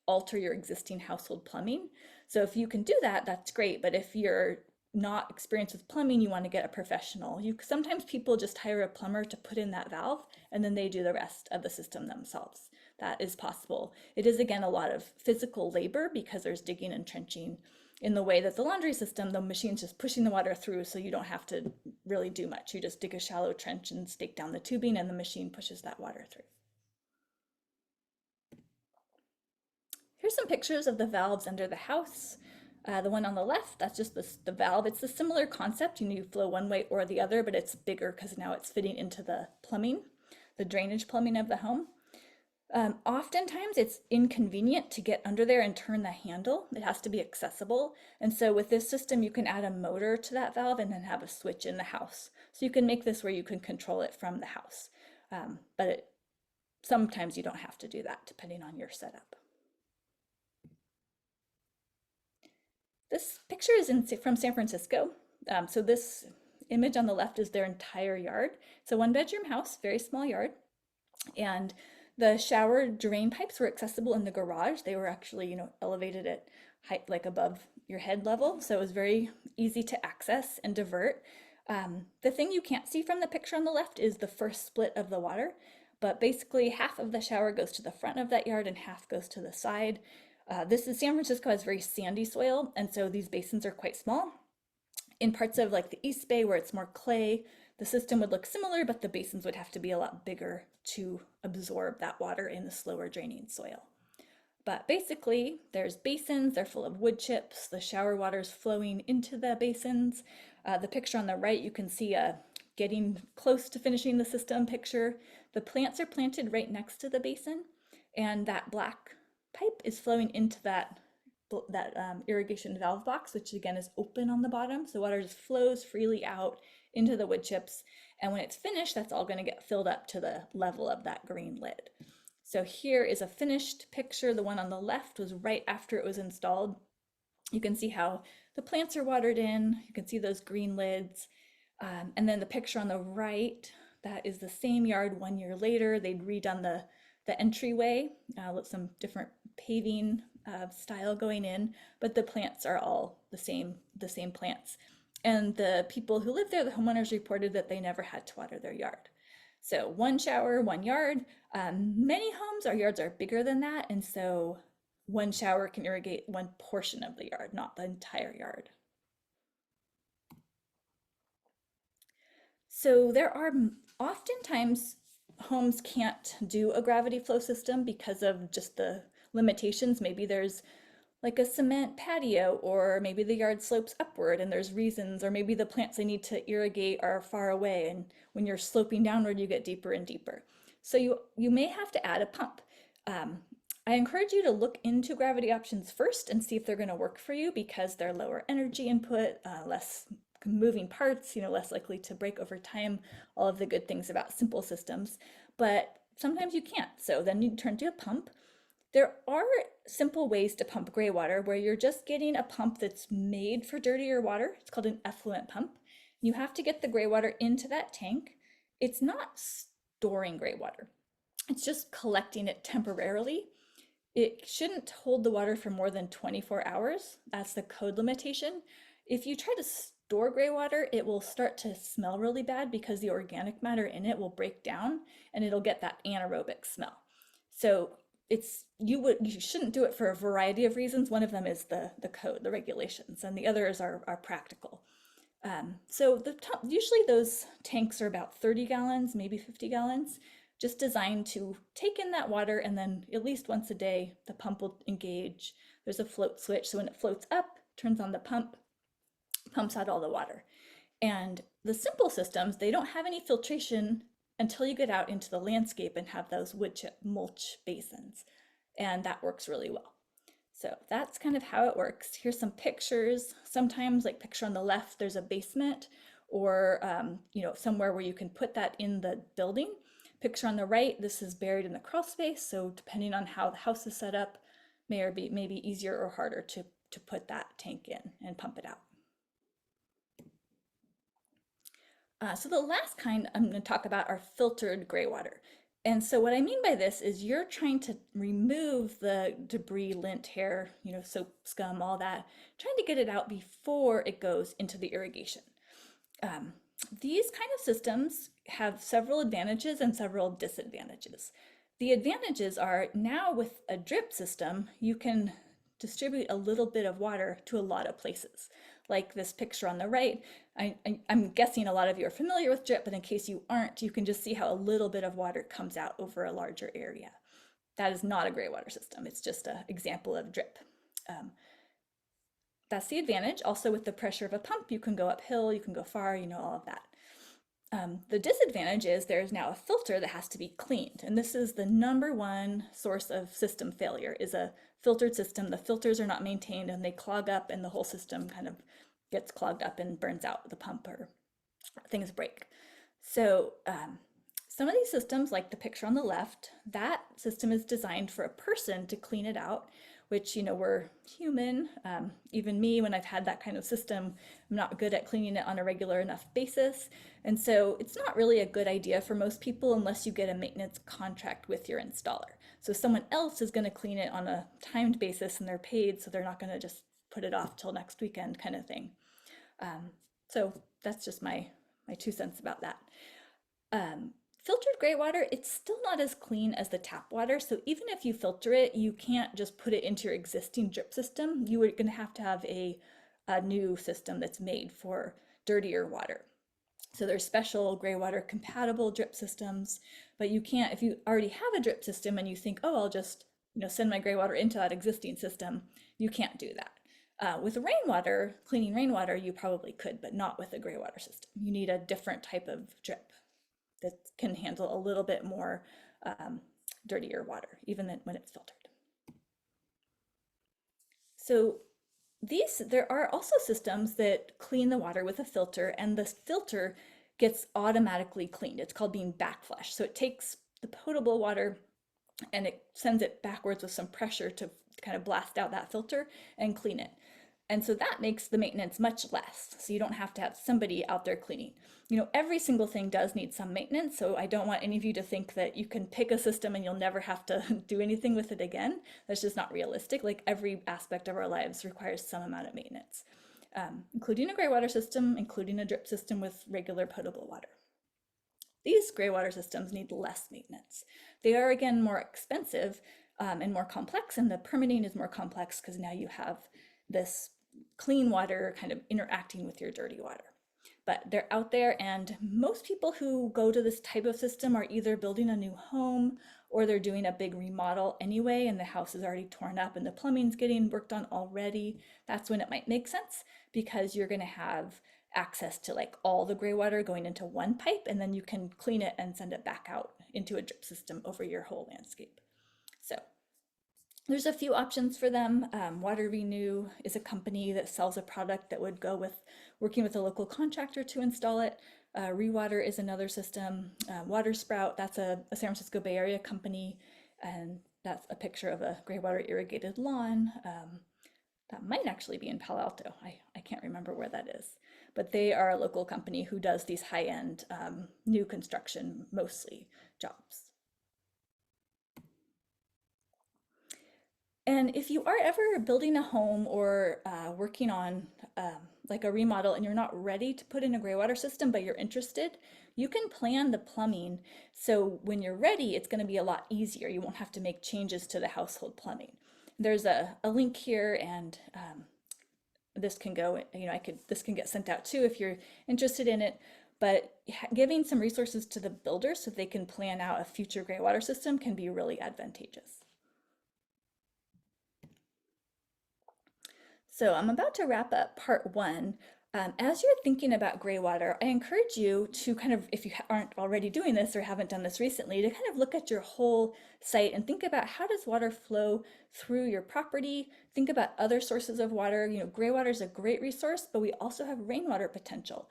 alter your existing household plumbing. So if you can do that, that's great. But if you're not experienced with plumbing, you want to get a professional. Sometimes people just hire a plumber to put in that valve, and then they do the rest of the system themselves. That is possible. It is, again, a lot of physical labor because there's digging and trenching. In the way that the laundry system, the machine's just pushing the water through, so you don't have to really do much. You just dig a shallow trench and stake down the tubing, and the machine pushes that water through. Here's some pictures of the valves under the house. The one on the left, that's just the valve. It's a similar concept. You flow one way or the other, but it's bigger because now it's fitting into the plumbing, the drainage plumbing of the home. Oftentimes it's inconvenient to get under there and turn the handle. It has to be accessible. And so with this system, you can add a motor to that valve and then have a switch in the house. So you can make this where you can control it from the house. But sometimes you don't have to do that depending on your setup. This picture is from San Francisco. So this image on the left is their entire yard. It's a 1-bedroom house, very small yard. And the shower drain pipes were accessible in the garage. They were actually, elevated at height like above your head level. So it was very easy to access and divert. The thing you can't see from the picture on the left is the first split of the water. But basically half of the shower goes to the front of that yard and half goes to the side. San Francisco has very sandy soil, and so these basins are quite small. In parts of like the East Bay where it's more clay, the system would look similar, but the basins would have to be a lot bigger to absorb that water in the slower draining soil. But basically, there's basins, they're full of wood chips, the shower water's flowing into the basins. The picture on the right, you can see a getting close to finishing the system picture. The plants are planted right next to the basin, and that black pipe is flowing into that irrigation valve box, which again is open on the bottom. So water just flows freely out into the wood chips. And when it's finished, that's all going to get filled up to the level of that green lid. So here is a finished picture. The one on the left was right after it was installed. You can see how the plants are watered in. You can see those green lids. And then the picture on the right, that is the same yard 1 year later. They'd redone the entryway with some different paving style going in, but the plants are all the same plants. And the people who lived there, the homeowners, reported that they never had to water their yard. So 1 shower, 1 yard. Many homes, our yards are bigger than that, and so 1 shower can irrigate 1 portion of the yard, not the entire yard. So there are oftentimes homes can't do a gravity flow system because of just the limitations. Maybe there's like a cement patio, or maybe the yard slopes upward and there's reasons, or maybe the plants they need to irrigate are far away, and when you're sloping downward you get deeper and deeper. So you may have to add a pump. I encourage you to look into gravity options first and see if they're going to work for you, because they're lower energy input, less moving parts, less likely to break over time, all of the good things about simple systems. But sometimes you can't, so then you turn to a pump. There are simple ways to pump gray water where you're just getting a pump that's made for dirtier water. It's called an effluent pump. You have to get the gray water into that tank. It's not storing gray water. It's just collecting it temporarily. It shouldn't hold the water for more than 24 hours. That's the code limitation. If you try to store gray water, it will start to smell really bad because the organic matter in it will break down and it'll get that anaerobic smell. So you shouldn't do it for a variety of reasons. One of them is the code, the regulations, and the others are practical. So usually those tanks are about 30 gallons, maybe 50 gallons, just designed to take in that water, and then at least once a day the pump will engage. There's a float switch, so when it floats up, turns on the pump, pumps out all the water. And the simple systems, they don't have any filtration until you get out into the landscape and have those wood chip mulch basins. And that works really well. So that's kind of how it works. Here's some pictures. Sometimes, like picture on the left, there's a basement, or somewhere where you can put that in the building. Picture on the right, this is buried in the crawl space. So depending on how the house is set up, may be easier or harder to put that tank in and pump it out. So the last kind I'm going to talk about are filtered gray water. And so what I mean by this is you're trying to remove the debris, lint, hair, soap, scum, all that, trying to get it out before it goes into the irrigation. These kind of systems have several advantages and several disadvantages. The advantages are, now with a drip system, you can distribute a little bit of water to a lot of places. Like this picture on the right, I'm guessing a lot of you are familiar with drip, but in case you aren't, you can just see how a little bit of water comes out over a larger area. That is not a gray water system. It's just an example of drip. That's the advantage. Also, with the pressure of a pump, you can go uphill, you can go far, all of that. The disadvantage is there's now a filter that has to be cleaned. And this is the #1 source of system failure, is a filtered system. The filters are not maintained and they clog up, and the whole system kind of gets clogged up and burns out the pump, or things break. So some of these systems, like the picture on the left, that system is designed for a person to clean it out, which, we're human. Even me, when I've had that kind of system, I'm not good at cleaning it on a regular enough basis. And so it's not really a good idea for most people unless you get a maintenance contract with your installer. So someone else is going to clean it on a timed basis and they're paid, so they're not going to just put it off till next weekend kind of thing. So that's just my 2 cents about that. Filtered gray water, it's still not as clean as the tap water. So even if you filter it, you can't just put it into your existing drip system. You are going to have a a new system that's made for dirtier water. So there's special Graywater compatible drip systems, but you can't, if you already have a drip system and you think, oh, I'll just send my Graywater into that existing system, you can't do that. With rainwater, cleaning rainwater, you probably could, but not with a Graywater system. You need a different type of drip that can handle a little bit more dirtier water, even when it's filtered. So there are also systems that clean the water with a filter, and the filter gets automatically cleaned. It's called being backflush. So it takes the potable water and it sends it backwards with some pressure to kind of blast out that filter and clean it. And so that makes the maintenance much less. So you don't have to have somebody out there cleaning. Every single thing does need some maintenance. So I don't want any of you to think that you can pick a system and you'll never have to do anything with it again. That's just not realistic. Like every aspect of our lives requires some amount of maintenance, including a Graywater system, including a drip system with regular potable water. These Graywater systems need less maintenance. They are, again, more expensive and more complex, and the permitting is more complex because now you have this clean water kind of interacting with your dirty water. But they're out there, and most people who go to this type of system are either building a new home or they're doing a big remodel anyway, and the house is already torn up and the plumbing's getting worked on already. That's when it might make sense, because you're going to have access to like all the gray water going into one pipe, and then you can clean it and send it back out into a drip system over your whole landscape. So there's a few options for them. Water Renew is a company that sells a product that would go with working with a local contractor to install it. Rewater is another system. Water Sprout, that's a San Francisco Bay Area company, and that's a picture of a Graywater irrigated lawn. That might actually be in Palo Alto. I can't remember where that is. But they are a local company who does these high-end new construction, mostly, jobs. And if you are ever building a home or working on like a remodel and you're not ready to put in a Graywater system, but you're interested, you can plan the plumbing. So when you're ready, it's going to be a lot easier. You won't have to make changes to the household plumbing. There's a link here, and this can go, this can get sent out too if you're interested in it. But giving some resources to the builder so they can plan out a future Graywater system can be really advantageous. So I'm about to wrap up part one. As you're thinking about Graywater, I encourage you to kind of, if you aren't already doing this or haven't done this recently, to kind of look at your whole site and think about, how does water flow through your property? Think about other sources of water. Graywater is a great resource, but we also have rainwater potential.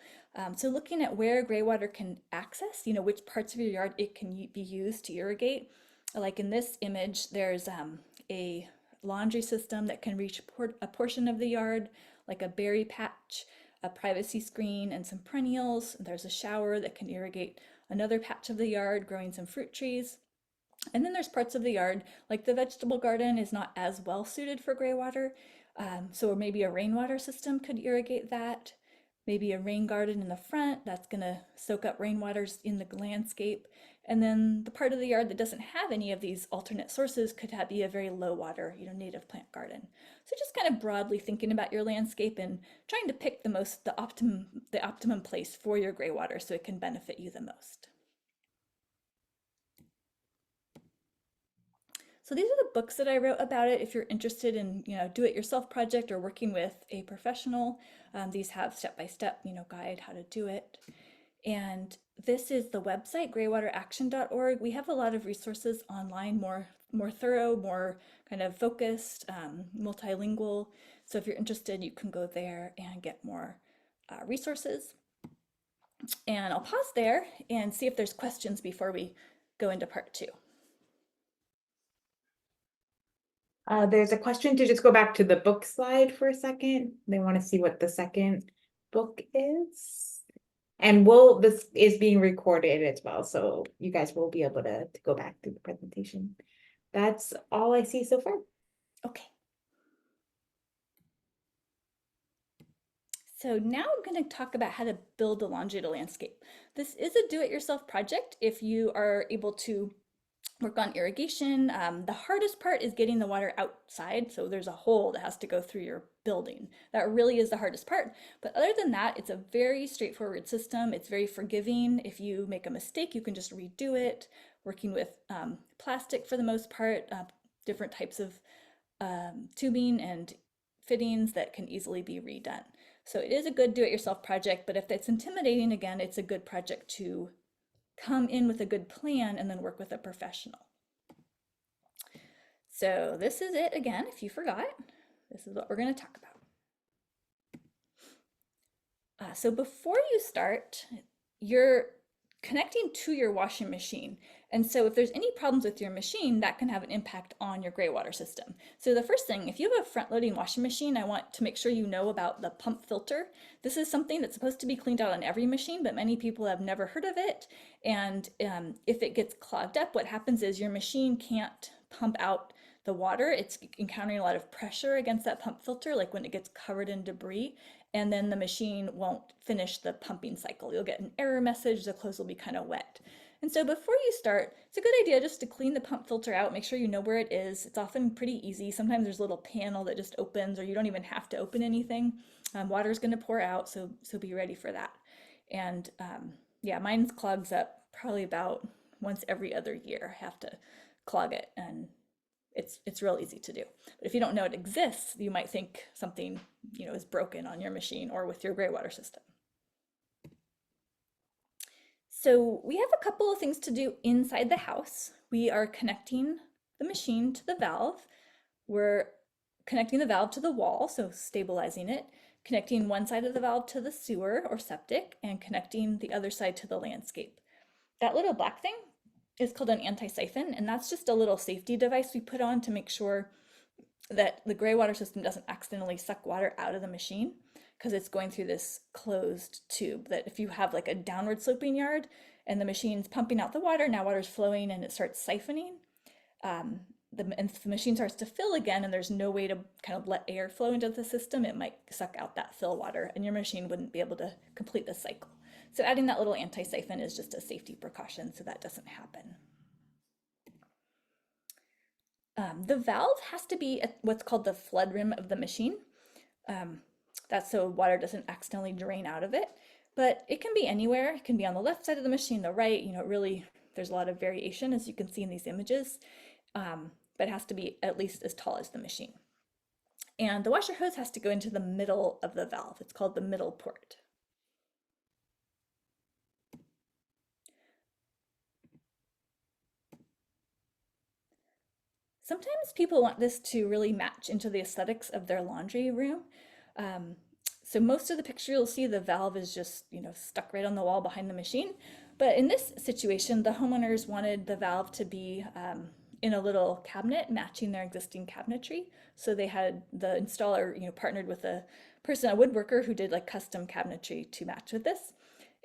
So looking at where Graywater can access, which parts of your yard it can be used to irrigate. Like in this image, there's a laundry system that can reach a portion of the yard, like a berry patch, a privacy screen, and some perennials. There's a shower that can irrigate another patch of the yard, growing some fruit trees. And then there's parts of the yard, like the vegetable garden is not as well suited for Graywater. So maybe a rainwater system could irrigate that. Maybe a rain garden in the front that's going to soak up rainwaters in the landscape. And then the part of the yard that doesn't have any of these alternate sources could be a very low water, native plant garden. So just kind of broadly thinking about your landscape and trying to pick the optimum place for your Graywater so it can benefit you the most. So these are the books that I wrote about it. If you're interested in, do-it-yourself project or working with a professional, these have step-by-step, guide how to do it. And this is the website, graywateraction.org. We have a lot of resources online, more thorough, more kind of focused, multilingual. So if you're interested, you can go there and get more resources. And I'll pause there and see if there's questions before we go into part two. There's a question to just go back to the book slide for a second. They want to see what the second book is. And this is being recorded as well, so you guys will be able to go back through the presentation. That's all I see so far. Okay. So now I'm going to talk about how to build a longitudinal landscape. This is a do-it-yourself project if you are able to work on irrigation. The hardest part is getting the water outside. So there's a hole that has to go through your building. That really is the hardest part. But other than that, it's a very straightforward system. It's very forgiving. If you make a mistake, you can just redo it. Working with plastic for the most part, different types of tubing and fittings that can easily be redone. So it is a good do-it-yourself project, but if it's intimidating, again, it's a good project to come in with a good plan and then work with a professional. So this is it again, if you forgot. This is what we're going to talk about. So before you start, you're connecting to your washing machine. And so if there's any problems with your machine, that can have an impact on your Graywater system. So the first thing, if you have a front-loading washing machine, I want to make sure you know about the pump filter. This is something that's supposed to be cleaned out on every machine, but many people have never heard of it. And if it gets clogged up, what happens is your machine can't pump out the water. It's encountering a lot of pressure against that pump filter, like when it gets covered in debris, and then the machine won't finish the pumping cycle. You'll get an error message, the clothes will be kind of wet. And so before you start, it's a good idea just to clean the pump filter out, make sure you know where it is. It's often pretty easy. Sometimes there's a little panel that just opens, or you don't even have to open anything. Water's going to pour out, so be ready for that. And yeah, mine clogs up probably about once every other year. I have to clog it, and it's real easy to do. But if you don't know it exists, you might think something, is broken on your machine or with your Graywater system. So we have a couple of things to do inside the house. We are connecting the machine to the valve. We're connecting the valve to the wall, so stabilizing it, connecting one side of the valve to the sewer or septic, and connecting the other side to the landscape. That little black thing is called an anti-siphon, and that's just a little safety device we put on to make sure that the Graywater system doesn't accidentally suck water out of the machine, because it's going through this closed tube that if you have like a downward sloping yard and the machine's pumping out the water, now water's flowing and it starts siphoning, and if the machine starts to fill again and there's no way to kind of let air flow into the system, it might suck out that fill water and your machine wouldn't be able to complete the cycle. So adding that little anti-siphon is just a safety precaution so that doesn't happen. The valve has to be at what's called the flood rim of the machine. That's so water doesn't accidentally drain out of it, but it can be anywhere. It can be on the left side of the machine, the right, really, there's a lot of variation as you can see in these images, but it has to be at least as tall as the machine. And the washer hose has to go into the middle of the valve. It's called the middle port. Sometimes people want this to really match into the aesthetics of their laundry room. So most of the picture you'll see the valve is just, stuck right on the wall behind the machine. But in this situation, the homeowners wanted the valve to be in a little cabinet matching their existing cabinetry. So they had the installer, partnered with a person, a woodworker who did like custom cabinetry to match with this.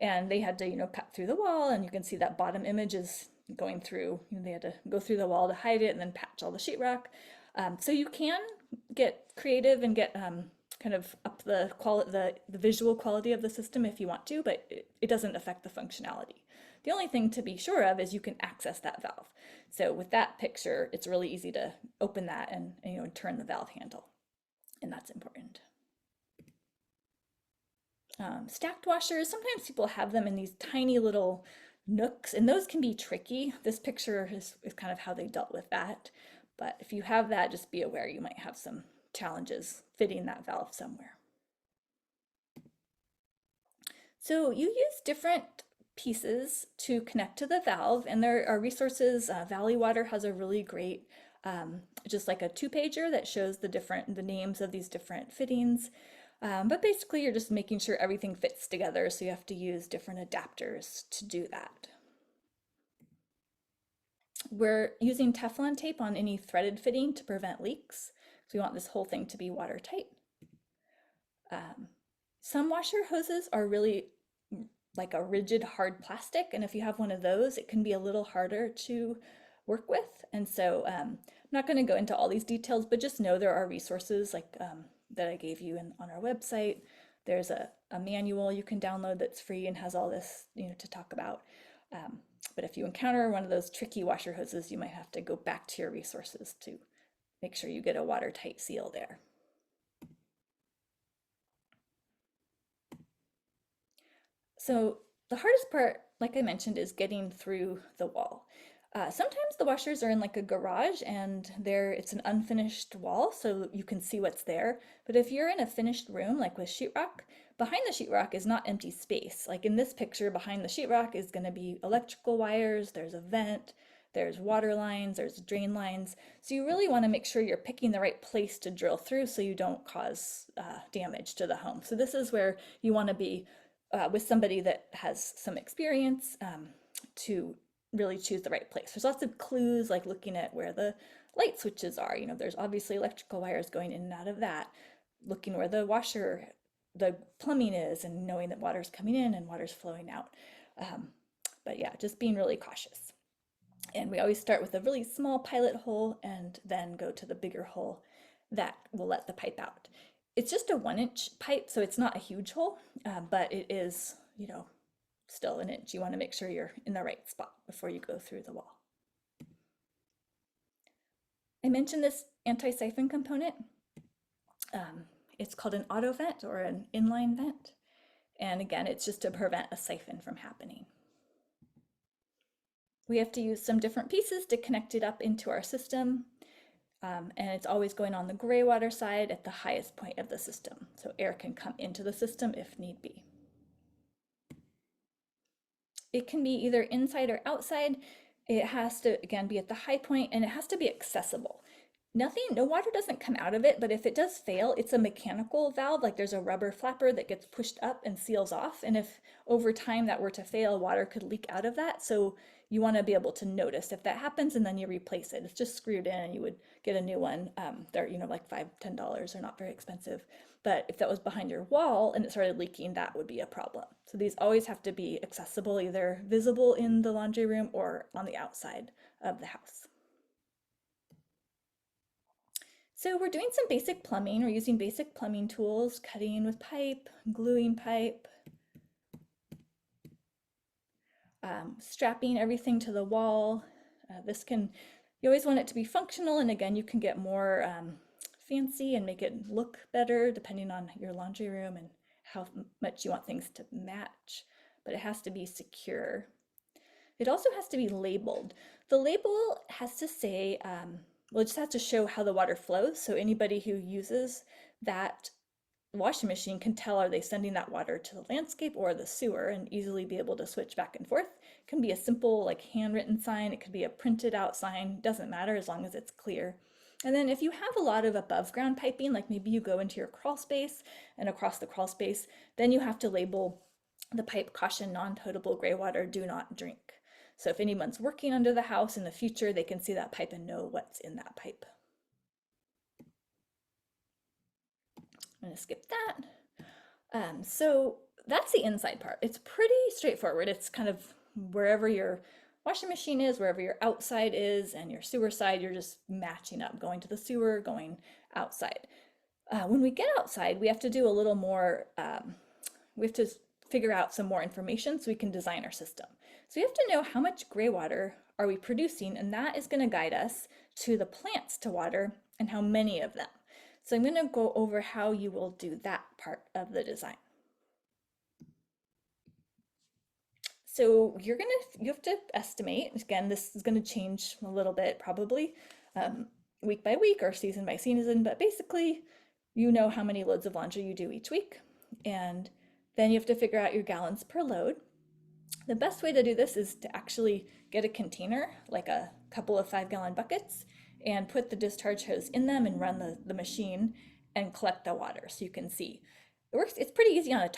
And they had to, cut through the wall, and you can see that bottom image is going through, they had to go through the wall to hide it and then patch all the sheetrock. So you can get creative and get kind of up the visual quality of the system if you want to, but it doesn't affect the functionality. The only thing to be sure of is you can access that valve. So with that picture, it's really easy to open that and turn the valve handle, and that's important. Stacked washers, sometimes people have them in these tiny little nooks, and those can be tricky. This picture is kind of how they dealt with that. But if you have that, just be aware you might have some challenges fitting that valve somewhere. So you use different pieces to connect to the valve, and there are resources. Valley Water has a really great, just like a 2-pager that shows the names of these different fittings. But basically you're just making sure everything fits together, so you have to use different adapters to do that. We're using Teflon tape on any threaded fitting to prevent leaks. So we want this whole thing to be watertight. Some washer hoses are really like a rigid hard plastic, and if you have one of those, it can be a little harder to work with. And so I'm not going to go into all these details, but just know there are resources like that I gave you on our website. There's a manual you can download that's free and has all this to talk about. But if you encounter one of those tricky washer hoses, you might have to go back to your resources to make sure you get a watertight seal there. So the hardest part, like I mentioned, is getting through the wall. Sometimes the washers are in like a garage and it's an unfinished wall, so you can see what's there. But if you're in a finished room, like with sheetrock, behind the sheetrock is not empty space. Like in this picture, behind the sheetrock is going to be electrical wires, there's a vent, there's water lines, there's drain lines. So you really want to make sure you're picking the right place to drill through so you don't cause damage to the home. So this is where you want to be with somebody that has some experience to really choose the right place. There's lots of clues, like looking at where the light switches are. You know, there's obviously electrical wires going in and out of that, looking where the plumbing is, and knowing that water's coming in and water's flowing out. But yeah, just being really cautious. And we always start with a really small pilot hole and then go to the bigger hole that will let the pipe out. It's just a 1-inch pipe, so it's not a huge hole, but it is, still an inch. You want to make sure you're in the right spot before you go through the wall. I mentioned this anti-siphon component. It's called an auto vent or an inline vent. And again, it's just to prevent a siphon from happening. We have to use some different pieces to connect it up into our system. And it's always going on the Graywater side at the highest point of the system, so air can come into the system if need be. It can be either inside or outside. It has to, again, be at the high point, and it has to be accessible. No water doesn't come out of it, but if it does fail, it's a mechanical valve, like there's a rubber flapper that gets pushed up and seals off. And if over time that were to fail, water could leak out of that. So you want to be able to notice if that happens, and then you replace it. It's just screwed in and you would get a new one. They're, like $5, $10. They're not very expensive. But if that was behind your wall and it started leaking, that would be a problem. So these always have to be accessible, either visible in the laundry room or on the outside of the house. So we're doing some basic plumbing. We're using basic plumbing tools, cutting with pipe, gluing pipe, strapping everything to the wall. You always want it to be functional, and again, you can get more fancy and make it look better depending on your laundry room and how much you want things to match, but it has to be secure. It also has to be labeled. The label has to say, it just has to show how the water flows. So anybody who uses that washing machine can tell, are they sending that water to the landscape or the sewer, and easily be able to switch back and forth. It can be a simple like handwritten sign. It could be a printed out sign. Doesn't matter as long as it's clear. And then if you have a lot of above ground piping, like maybe you go into your crawl space, and across the crawl space, then you have to label the pipe, caution, non-potable gray water, do not drink. So if anyone's working under the house in the future, they can see that pipe and know what's in that pipe. I'm gonna skip that. So that's the inside part. It's pretty straightforward. It's kind of wherever your washing machine is, wherever your outside is, and your sewer side, you're just matching up, going to the sewer, going outside. When we get outside, we have to do a little more, we have to figure out some more information so we can design our system. So we have to know how much gray water are we producing, and that is going to guide us to the plants to water and how many of them. So I'm going to go over how you will do that part of the design. So you have to estimate. Again, this is going to change a little bit probably week by week or season by season, but basically you know how many loads of laundry you do each week, and then you have to figure out your gallons per load. The best way to do this is to actually get a container, like a couple of 5-gallon buckets, and put the discharge hose in them and run the machine and collect the water so you can see. It's pretty easy on a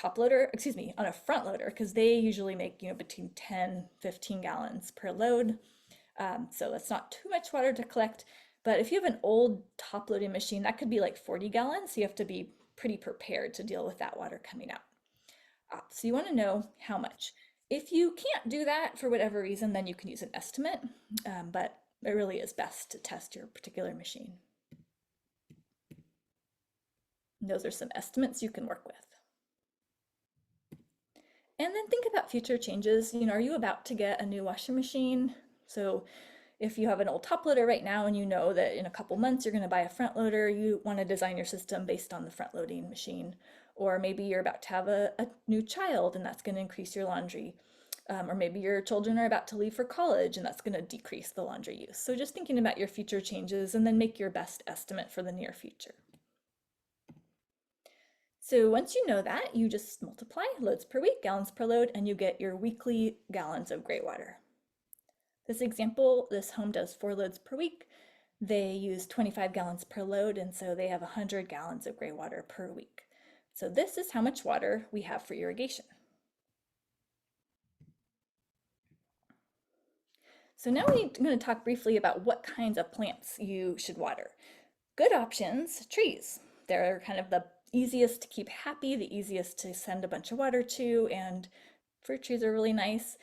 on a front loader, because they usually make between 10, 15 gallons per load. So that's not too much water to collect. But if you have an old top loading machine, that could be like 40 gallons. So you have to be pretty prepared to deal with that water coming out. So you want to know how much. If you can't do that for whatever reason, then you can use an estimate, but it really is best to test your particular machine. And those are some estimates you can work with. And then think about future changes. Are you about to get a new washing machine? So if you have an old top loader right now and you know that in a couple months you're going to buy a front loader, you want to design your system based on the front loading machine. Or maybe you're about to have a new child and that's going to increase your laundry. Or maybe your children are about to leave for college and that's going to decrease the laundry use. So just thinking about your future changes and then make your best estimate for the near future. So once you know that, you just multiply loads per week, gallons per load, and you get your weekly gallons of Graywater. This example, this home does 4 loads per week. They use 25 gallons per load, and so they have 100 gallons of Graywater per week. So this is how much water we have for irrigation. So now I'm going to talk briefly about what kinds of plants you should water. Good options, trees. They're kind of the easiest to keep happy, the easiest to send a bunch of water to, and fruit trees are really nice.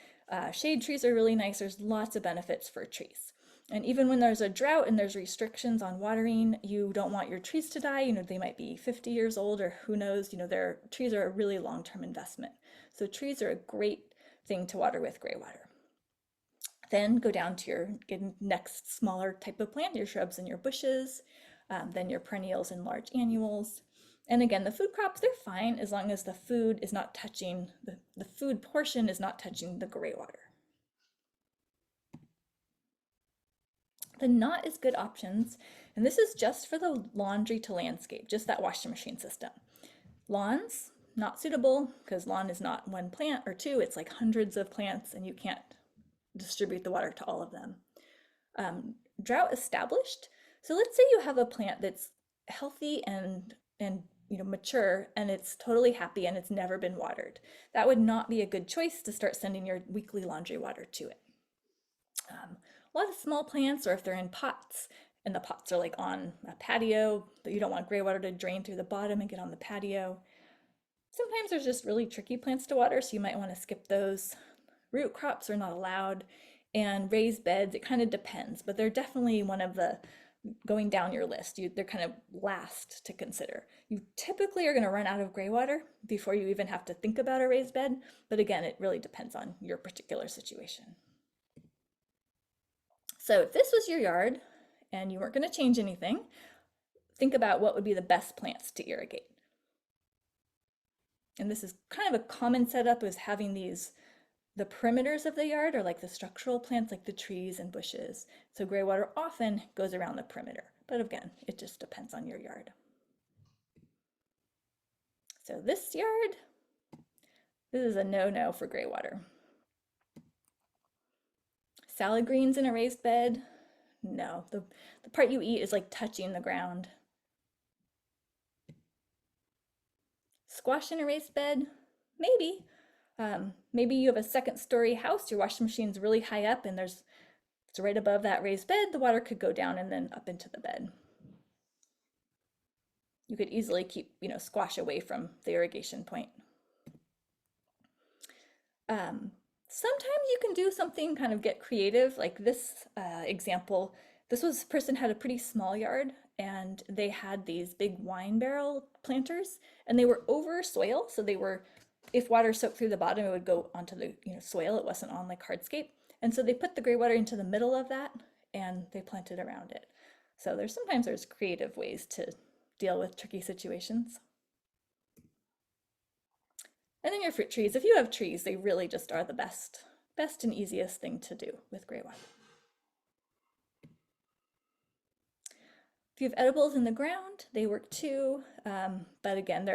Shade trees are really nice. There's lots of benefits for trees. And even when there's a drought and there's restrictions on watering, you don't want your trees to die. They might be 50 years old or who knows, their trees are a really long-term investment. So trees are a great thing to water with Graywater. Then go down to your next smaller type of plant, your shrubs and your bushes, then your perennials and large annuals. And again, the food crops, they're fine as long as the food is not touching, the food portion is not touching the Graywater. The not as good options, and this is just for the laundry to landscape, just that washing machine system. Lawns, not suitable because lawn is not one plant or two, it's like hundreds of plants and you can't distribute the water to all of them. Drought established. So let's say you have a plant that's healthy and mature and it's totally happy and it's never been watered. That would not be a good choice to start sending your weekly laundry water to it. A lot of small plants, or if they're in pots and the pots are like on a patio, but you don't want Graywater to drain through the bottom and get on the patio. Sometimes there's just really tricky plants to water, so you might want to skip those. Root crops are not allowed, and raised beds, it kind of depends, but they're definitely one of the going down your list. They're kind of last to consider. You typically are going to run out of Graywater before you even have to think about a raised bed, but again, it really depends on your particular situation. So if this was your yard and you weren't going to change anything, think about what would be the best plants to irrigate. And this is kind of a common setup, is having the perimeters of the yard are like the structural plants, like the trees and bushes. So Graywater often goes around the perimeter, but again, it just depends on your yard. So this yard, this is a no-no for Graywater. Salad greens in a raised bed, no. The part you eat is like touching the ground. Squash in a raised bed, maybe. Maybe you have a second-story house, your washing machine's really high up and it's right above that raised bed, the water could go down and then up into the bed. You could easily keep, squash away from the irrigation point. Sometimes you can do something, kind of get creative, like this example. This person had a pretty small yard and they had these big wine barrel planters and they were over soil, so they were, if water soaked through the bottom, it would go onto the soil. It wasn't on like hardscape. And so they put the Graywater into the middle of that and they planted around it. So sometimes there's creative ways to deal with tricky situations. And then your fruit trees, if you have trees, they really just are the best and easiest thing to do with Graywater. If you have edibles in the ground, they work too. But again,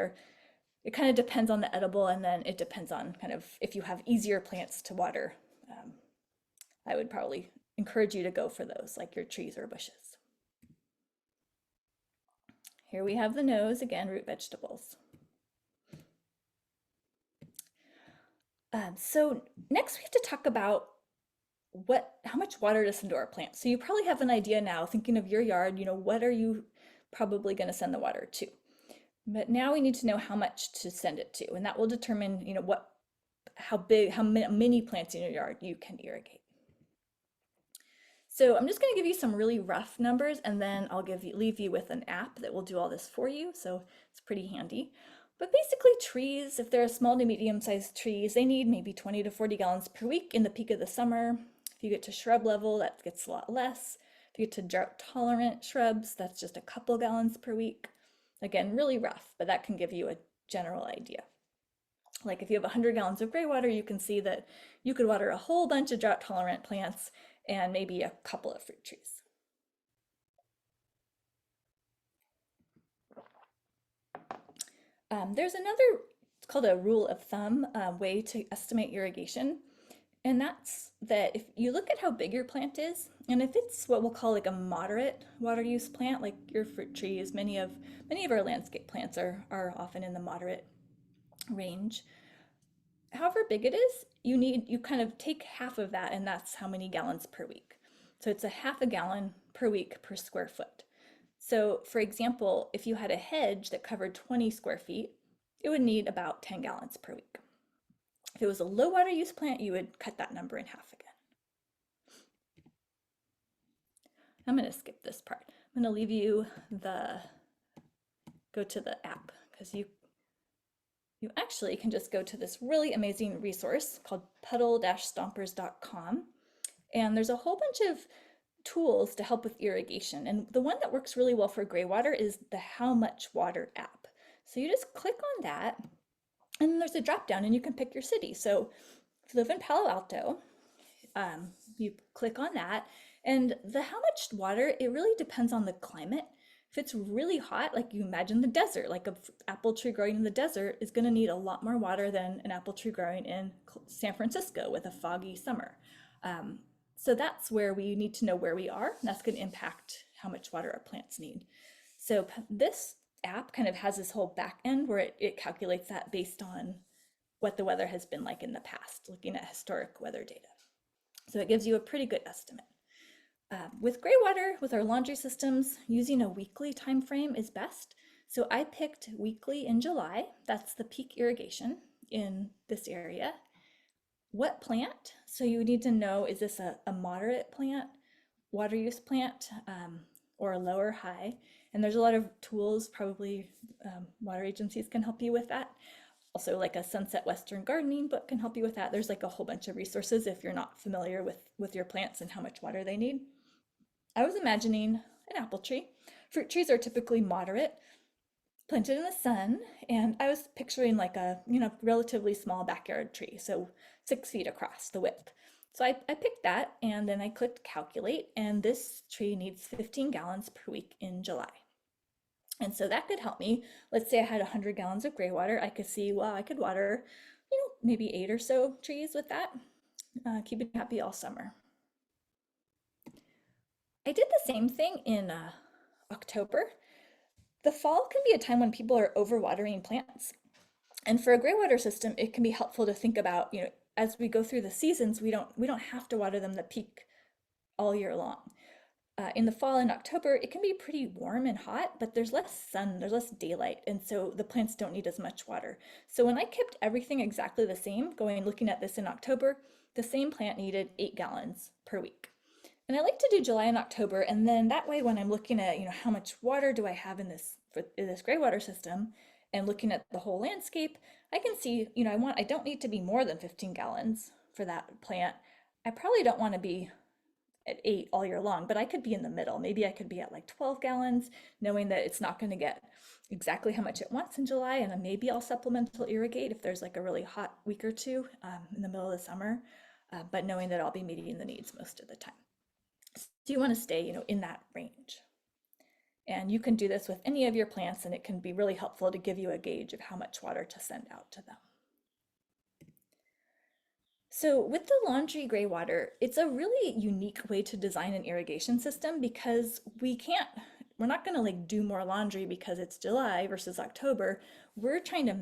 it kind of depends on the edible, and then it depends on kind of if you have easier plants to water. I would probably encourage you to go for those, like your trees or bushes. Here we have the nose, again, root vegetables. So next we have to talk about how much water to send to our plants. So you probably have an idea now, thinking of your yard, what are you probably going to send the water to? But now we need to know how much to send it to, and that will determine, how many plants in your yard you can irrigate. So I'm just going to give you some really rough numbers, and then I'll leave you with an app that will do all this for you. So it's pretty handy. But basically trees, if they're small to medium-sized trees, they need maybe 20 to 40 gallons per week in the peak of the summer. If you get to shrub level, that gets a lot less. If you get to drought-tolerant shrubs, that's just a couple gallons per week. Again, really rough, but that can give you a general idea. Like if you have 100 gallons of gray water, you can see that you could water a whole bunch of drought-tolerant plants and maybe a couple of fruit trees. There's another, it's called a rule of thumb way to estimate irrigation. And that's that if you look at how big your plant is, and if it's what we'll call like a moderate water use plant, like your fruit trees, many of our landscape plants are often in the moderate range. However big it is, you kind of take half of that, and that's how many gallons per week. So it's a half a gallon per week per square foot. So for example, if you had a hedge that covered 20 square feet, it would need about 10 gallons per week. If it was a low water use plant, you would cut that number in half again. I'm going to skip this part. I'm going to leave you go to the app, because you actually can just go to this really amazing resource called puddle-stompers.com. And there's a whole bunch of tools to help with irrigation. And the one that works really well for Graywater is the How Much Water app. So you just click on that, and there's a drop down, and you can pick your city. So if you live in Palo Alto, you click on that, and the how much water, it really depends on the climate. If it's really hot, like you imagine the desert, like an apple tree growing in the desert is going to need a lot more water than an apple tree growing in San Francisco with a foggy summer. So that's where we need to know where we are, and that's going to impact how much water our plants need. So this app kind of has this whole back end where it calculates that based on what the weather has been like in the past, looking at historic weather data. So it gives you a pretty good estimate. With Graywater, with our laundry systems, using a weekly time frame is best. So I picked weekly in July. That's the peak irrigation in this area. What plant? So you need to know, is this a moderate plant, water use plant, or a low or high? And there's a lot of tools, probably water agencies can help you with that. Also, like a Sunset Western Gardening book can help you with that. There's like a whole bunch of resources if you're not familiar with your plants and how much water they need. I was imagining an apple tree. Fruit trees are typically moderate, planted in the sun, and I was picturing like a relatively small backyard tree, so 6 feet across the width. So I picked that, and then I clicked calculate, and this tree needs 15 gallons per week in July. And so that could help me. Let's say I had 100 gallons of gray water. I could see, well, I could water, maybe 8 or so trees with that, keep it happy all summer. I did the same thing in October. The fall can be a time when people are overwatering plants. And for a gray water system, it can be helpful to think about, as we go through the seasons, we don't have to water them the peak all year long. In the fall in October, it can be pretty warm and hot, but there's less sun, there's less daylight, and so the plants don't need as much water. So when I kept everything exactly the same, looking at this in October, the same plant needed 8 gallons per week. And I like to do July and October, and then that way when I'm looking at, how much water do I have in this gray water system, and looking at the whole landscape, I can see, I don't need to be more than 15 gallons for that plant. I probably don't want to be at 8 all year long, but I could be in the middle. Maybe I could be at like 12 gallons, knowing that it's not going to get exactly how much it wants in July, and then maybe I'll supplemental irrigate if there's like a really hot week or two in the middle of the summer, but knowing that I'll be meeting the needs most of the time. So you want to stay, in that range. And you can do this with any of your plants, and it can be really helpful to give you a gauge of how much water to send out to them. So with the laundry gray water, it's a really unique way to design an irrigation system because we're not going to like do more laundry because it's July versus October. We're trying to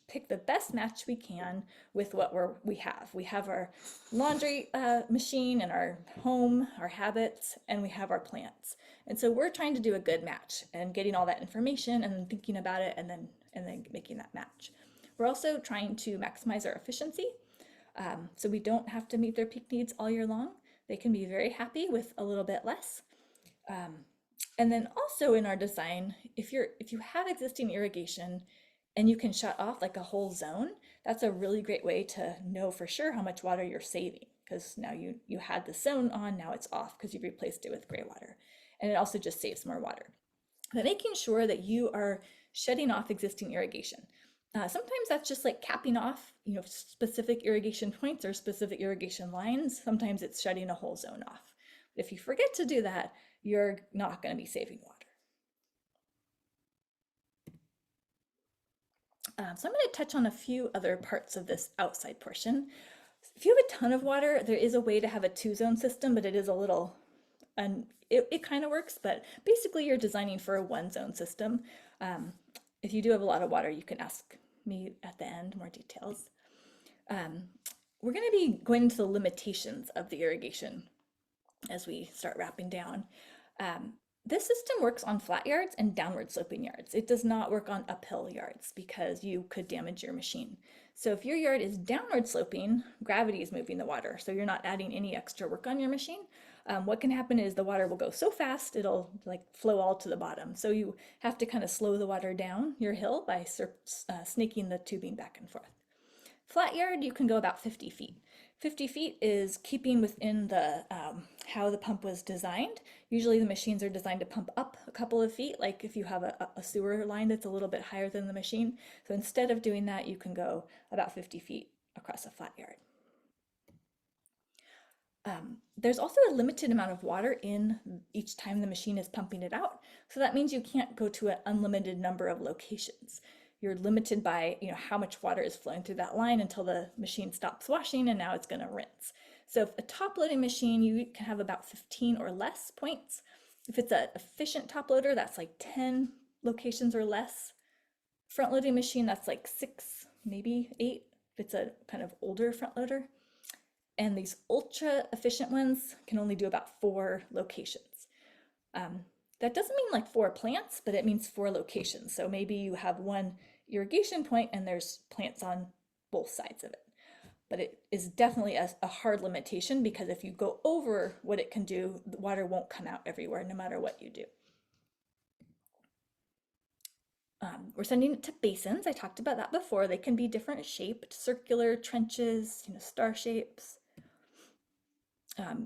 pick the best match we can with what we have. We have our laundry machine and our home, our habits, and we have our plants. And so we're trying to do a good match and getting all that information and then thinking about it and then making that match. We're also trying to maximize our efficiency. So we don't have to meet their peak needs all year long. They can be very happy with a little bit less. And then also in our design, if you have existing irrigation and you can shut off like a whole zone, that's a really great way to know for sure how much water you're saving, because now you had the zone on, now it's off because you replaced it with gray water. And it also just saves more water. But making sure that you are shutting off existing irrigation. Sometimes that's just like capping off, specific irrigation points or specific irrigation lines. Sometimes it's shutting a whole zone off. But if you forget to do that, you're not going to be saving water. So I'm going to touch on a few other parts of this outside portion. If you have a ton of water, there is a way to have a two-zone system, but it is a little, and it kind of works, but basically you're designing for a one-zone system. If you do have a lot of water, you can ask me at the end more details. We're going to be going into the limitations of the irrigation as we start wrapping down. This system works on flat yards and downward sloping yards. It does not work on uphill yards because you could damage your machine. So if your yard is downward sloping, gravity is moving the water, so you're not adding any extra work on your machine. What can happen is the water will go so fast, it'll like flow all to the bottom. So you have to kind of slow the water down your hill by snaking the tubing back and forth. Flat yard, you can go about 50 feet. 50 feet is keeping within the how the pump was designed. Usually the machines are designed to pump up a couple of feet, like if you have a sewer line that's a little bit higher than the machine. So instead of doing that, you can go about 50 feet across a flat yard. There's also a limited amount of water in each time the machine is pumping it out. So that means you can't go to an unlimited number of locations. You're limited by how much water is flowing through that line until the machine stops washing and now it's going to rinse. So if a top loading machine, you can have about 15 or less points. If it's an efficient top loader, that's like 10 locations or less. Front loading machine, that's like 6, maybe 8, if it's a kind of older front loader. And these ultra efficient ones can only do about 4 locations. That doesn't mean like 4 plants, but it means 4 locations. So maybe you have one irrigation point and there's plants on both sides of it. But it is definitely a hard limitation, because if you go over what it can do, the water won't come out everywhere, no matter what you do. We're sending it to basins. I talked about that before. They can be different shaped, circular, trenches, star shapes.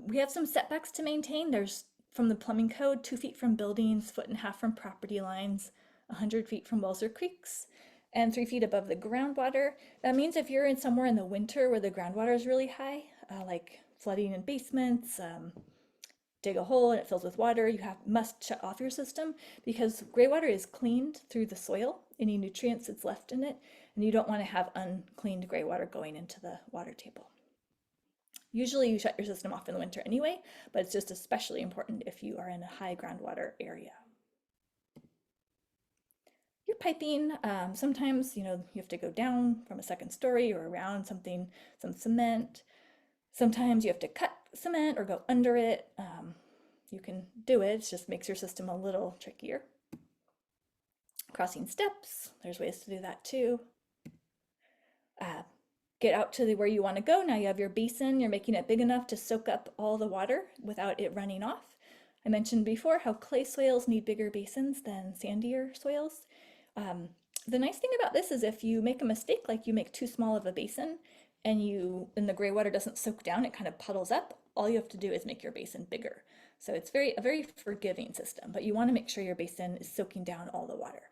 We have some setbacks to maintain. There's, from the plumbing code, 2 feet from buildings, 1.5 feet from property lines, 100 feet from wells or creeks, and 3 feet above the groundwater. That means if you're in somewhere in the winter where the groundwater is really high, like flooding in basements, dig a hole and it fills with water, you must shut off your system, because gray water is cleaned through the soil, any nutrients that's left in it, and you don't want to have uncleaned gray water going into the water table. Usually you shut your system off in the winter anyway, but it's just especially important if you are in a high groundwater area. Your piping, sometimes you have to go down from a second story or around some cement. Sometimes you have to cut cement or go under it. You can do it, it just makes your system a little trickier. Crossing steps, there's ways to do that too. Get out to where you want to go. Now you have your basin, you're making it big enough to soak up all the water without it running off. I mentioned before how clay soils need bigger basins than sandier soils. The nice thing about this is if you make a mistake, like you make too small of a basin and the gray water doesn't soak down, it kind of puddles up, all you have to do is make your basin bigger. So it's a very forgiving system, but you want to make sure your basin is soaking down all the water.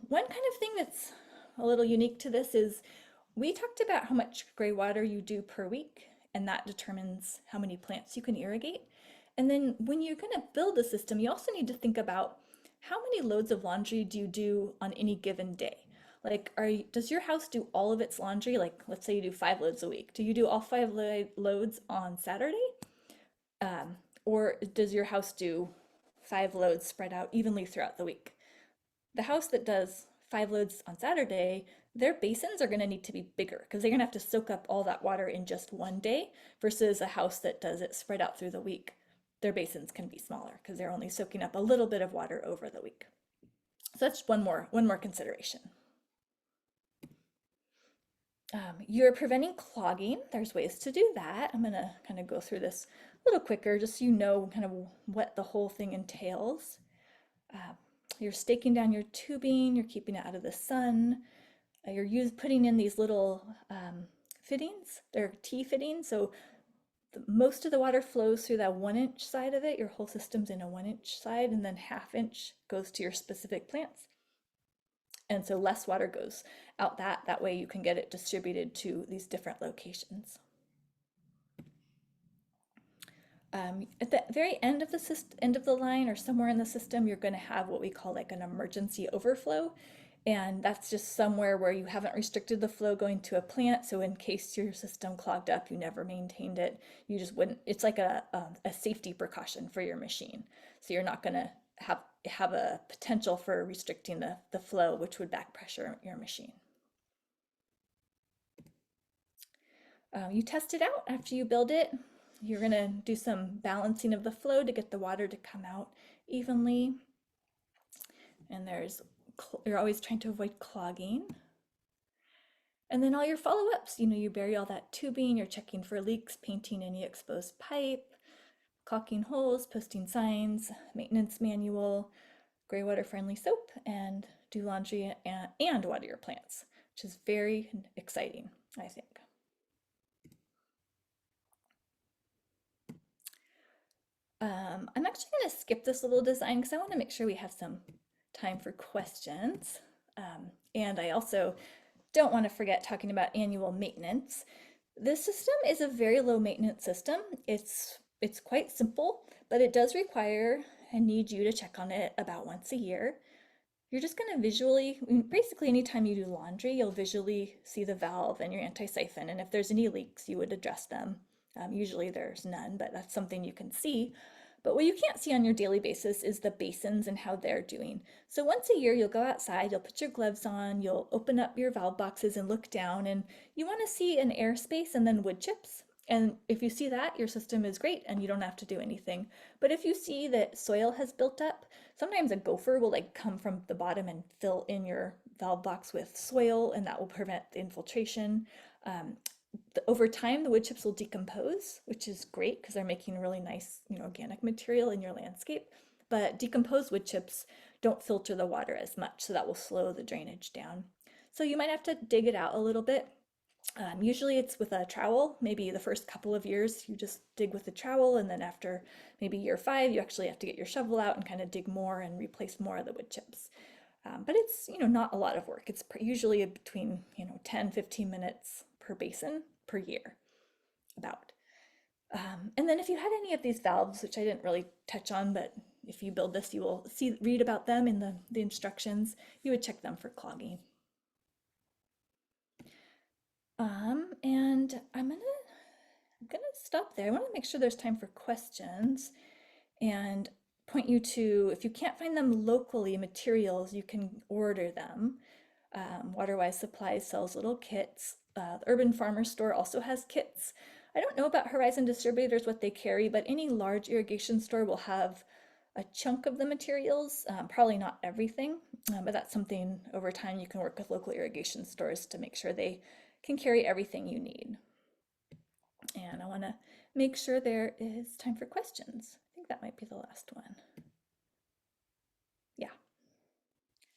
One kind of thing that's a little unique to this is we talked about how much gray water you do per week, and that determines how many plants you can irrigate. And then when you're going to build a system, you also need to think about how many loads of laundry do you do on any given day? Like, does your house do all of its laundry? Like, let's say you do 5 loads a week. Do you do all 5 loads on Saturday? Or does your house do 5 loads spread out evenly throughout the week? The house that does 5 loads on Saturday, their basins are going to need to be bigger because they're going to have to soak up all that water in just one day, versus a house that does it spread out through the week. Their basins can be smaller because they're only soaking up a little bit of water over the week. So that's one more consideration. You're preventing clogging. There's ways to do that. I'm going to kind of go through this a little quicker just so you know kind of what the whole thing entails. You're staking down your tubing, you're keeping it out of the sun. Putting in these little fittings. They're T fittings, so most of the water flows through that 1 inch side of it. Your whole system's in a 1 inch side, and then 1/2 inch goes to your specific plants. And so less water goes out that way you can get it distributed to these different locations. At the very end of the line or somewhere in the system, you're going to have what we call like an emergency overflow. And that's just somewhere where you haven't restricted the flow going to a plant. So in case your system clogged up, you never maintained it, you just wouldn't, it's like a safety precaution for your machine. So you're not going to have a potential for restricting the flow, which would back pressure your machine. You test it out after you build it. You're going to do some balancing of the flow to get the water to come out evenly. And you're always trying to avoid clogging. And then all your follow-ups, you bury all that tubing, you're checking for leaks, painting any exposed pipe, caulking holes, posting signs, maintenance manual, Graywater friendly soap, and do laundry and water your plants, which is very exciting, I think. I'm actually going to skip this little design because I want to make sure we have some time for questions. And I also don't want to forget talking about annual maintenance. This system is a very low maintenance system. It's quite simple, but it does require and need you to check on it about once a year. You're just going to basically anytime you do laundry, you'll visually see the valve and your anti-siphon. And if there's any leaks, you would address them. Usually there's none, but that's something you can see. But what you can't see on your daily basis is the basins and how they're doing. So once a year, you'll go outside, you'll put your gloves on, you'll open up your valve boxes and look down, and you want to see an airspace and then wood chips. And if you see that, your system is great and you don't have to do anything. But if you see that soil has built up, sometimes a gopher will like come from the bottom and fill in your valve box with soil, and that will prevent the infiltration. Over time, the wood chips will decompose, which is great because they're making a really nice, organic material in your landscape. But decomposed wood chips don't filter the water as much, so that will slow the drainage down. So you might have to dig it out a little bit. Usually it's with a trowel. Maybe the first couple of years you just dig with a trowel, and then after maybe year 5, you actually have to get your shovel out and kind of dig more and replace more of the wood chips. But it's not a lot of work. It's usually between 10-15 minutes per basin per year, about. And then if you had any of these valves, which I didn't really touch on, but if you build this, you will read about them in the instructions. You would check them for clogging. And I'm gonna stop there. I want to make sure there's time for questions and point you to, if you can't find them locally, materials, you can order them. Waterwise Supplies sells little kits. The Urban Farmer Store also has kits. I don't know about Horizon Distributors, what they carry, but any large irrigation store will have a chunk of the materials, probably not everything, but that's something over time you can work with local irrigation stores to make sure they can carry everything you need. And I want to make sure there is time for questions. I think that might be the last one. Yeah.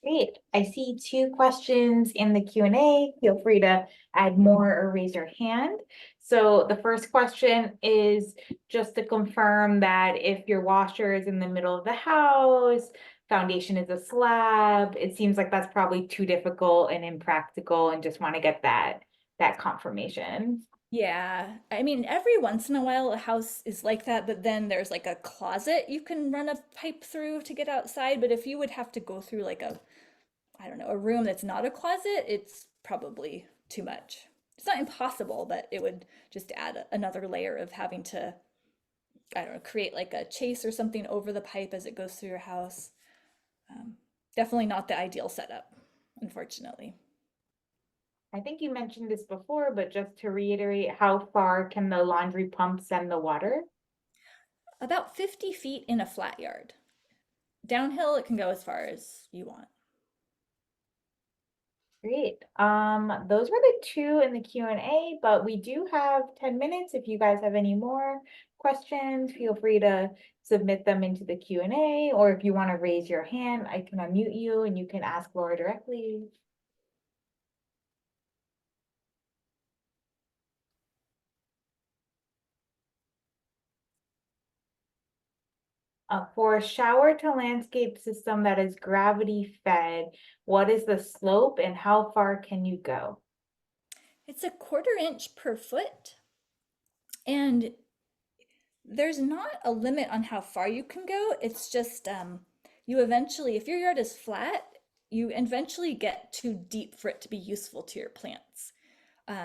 Great. I see 2 questions in the Q&A. Feel free to add more or raise your hand. So the first question is just to confirm that if your washer is in the middle of the house, foundation is a slab, it seems like that's probably too difficult and impractical, and just want to get that confirmation. Yeah, I mean, every once in a while a house is like that, but then there's like a closet you can run a pipe through to get outside. But if you would have to go through like I don't know, a room that's not a closet, it's probably too much. It's not impossible, but it would just add another layer of having to, I don't know, create like a chase or something over the pipe as it goes through your house. Definitely not the ideal setup, unfortunately. I think you mentioned this before, but just to reiterate, how far can the laundry pump send the water? About 50 feet in a flat yard. Downhill, it can go as far as you want. Great. Those were the 2 in the Q&A, but we do have 10 minutes if you guys have any more questions, feel free to submit them into the Q&A, or if you want to raise your hand, I can unmute you and you can ask Laura directly. For a shower to landscape system that is gravity fed, what is the slope and how far can you go? It's a 1/4 inch per foot, and there's not a limit on how far you can go. It's just you eventually, if your yard is flat, you eventually get too deep for it to be useful to your plants.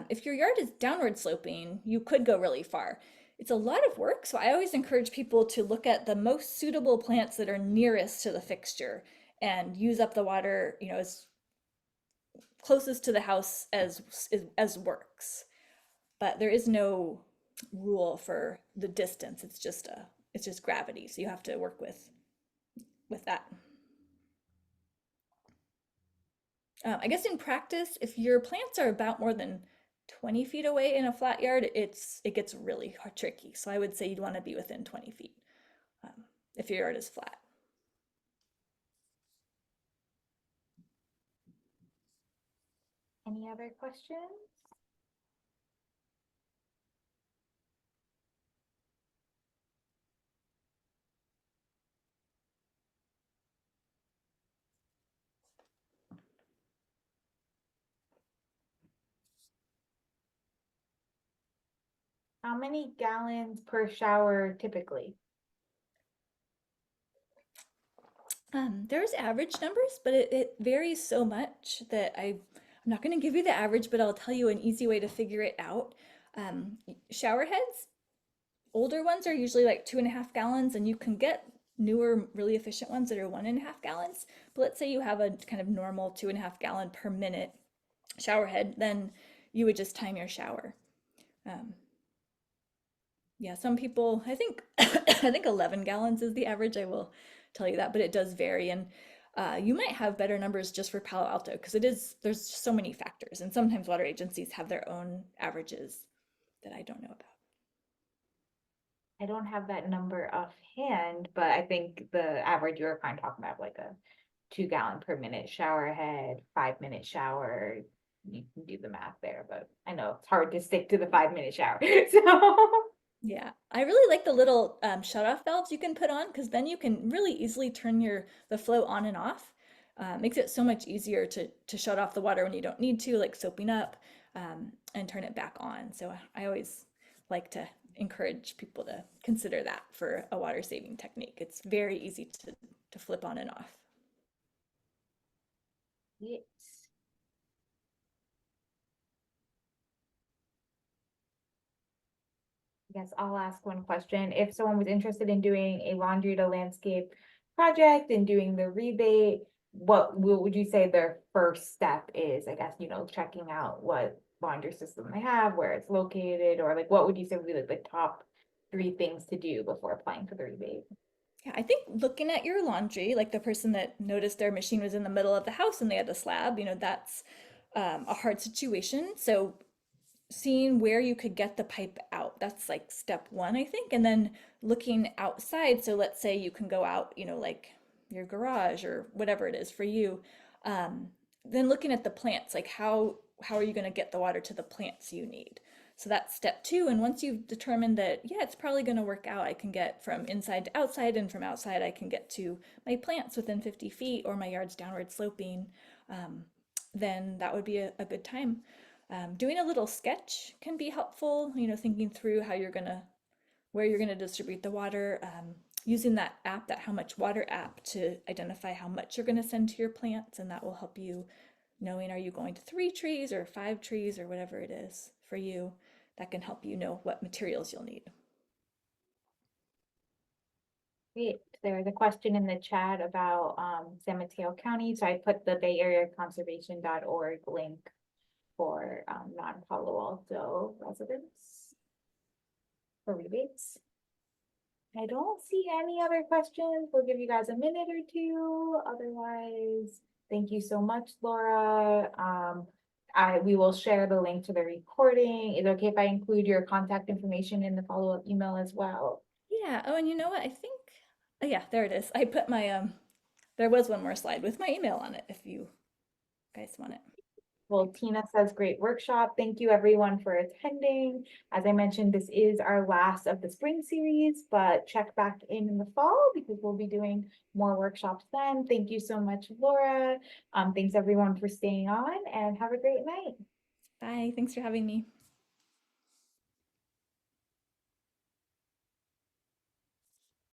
If your yard is downward sloping, you could go really far. It's a lot of work, so I always encourage people to look at the most suitable plants that are nearest to the fixture and use up the water, as closest to the house as works. But there is no rule for the distance. It's just gravity, so you have to work with that. I guess in practice, if your plants are about more than 20 feet away in a flat yard, it gets really tricky. So I would say you'd want to be within 20 feet if your yard is flat. Any other questions? How many gallons per shower typically? There's average numbers, but it varies so much that I'm not going to give you the average, but I'll tell you an easy way to figure it out. Shower heads, older ones are usually like 2.5 gallons, and you can get newer, really efficient ones that are 1.5 gallons. But let's say you have a kind of normal 2.5 gallon per minute shower head, then you would just time your shower. Um, yeah, some people, I think, I think 11 gallons is the average. I will tell you that, but it does vary. And you might have better numbers just for Palo Alto because there's so many factors. And sometimes water agencies have their own averages that I don't know about. I don't have that number offhand, but I think the average you were kind of talking about like a 2 gallon per minute shower head, 5 minute shower. You can do the math there, but I know it's hard to stick to the 5 minute shower. So Yeah, I really like the little shut-off valves you can put on because then you can really easily turn the flow on and off. Makes it so much easier to shut off the water when you don't need to, like soaping up, and turn it back on. So I always like to encourage people to consider that for a water saving technique. It's very easy to flip on and off. yes. I guess I'll ask one question. If someone was interested in doing a laundry to landscape project and doing the rebate, what would you say their first step is? I guess, checking out what laundry system they have, where it's located, or like what would you say would be like the top 3 things to do before applying for the rebate? Yeah, I think looking at your laundry, like the person that noticed their machine was in the middle of the house and they had a slab, that's a hard situation. So seeing where you could get the pipe out. That's like step one, I think. And then looking outside. So let's say you can go out, like your garage or whatever it is for you. Then looking at the plants, like how are you going to get the water to the plants you need? So that's step two. And once you've determined that, yeah, it's probably going to work out, I can get from inside to outside, and from outside, I can get to my plants within 50 feet, or my yard's downward sloping, then that would be a good time. Doing a little sketch can be helpful, thinking through where you're gonna distribute the water, using that app, that How Much Water app, to identify how much you're gonna send to your plants, and that will help you knowing, are you going to 3 trees or 5 trees or whatever it is for you. That can help you know what materials you'll need. Great. There's a question in the chat about San Mateo County. So I put the Bay Area Conservation.org link for non-Palo Alto residents for rebates. I don't see any other questions. We'll give you guys a minute or two. Otherwise, thank you so much, Laura. we will share the link to the recording. Is it okay if I include your contact information in the follow-up email as well? Yeah. Oh, and you know what? I think, oh yeah, there it is. I put my, there was one more slide with my email on it if you guys want it. Well, Tina says great workshop. Thank you everyone for attending. As I mentioned, this is our last of the spring series, but check back in the fall because we'll be doing more workshops then. Thank you so much, Laura. Thanks everyone for staying on and have a great night. Bye. Thanks for having me.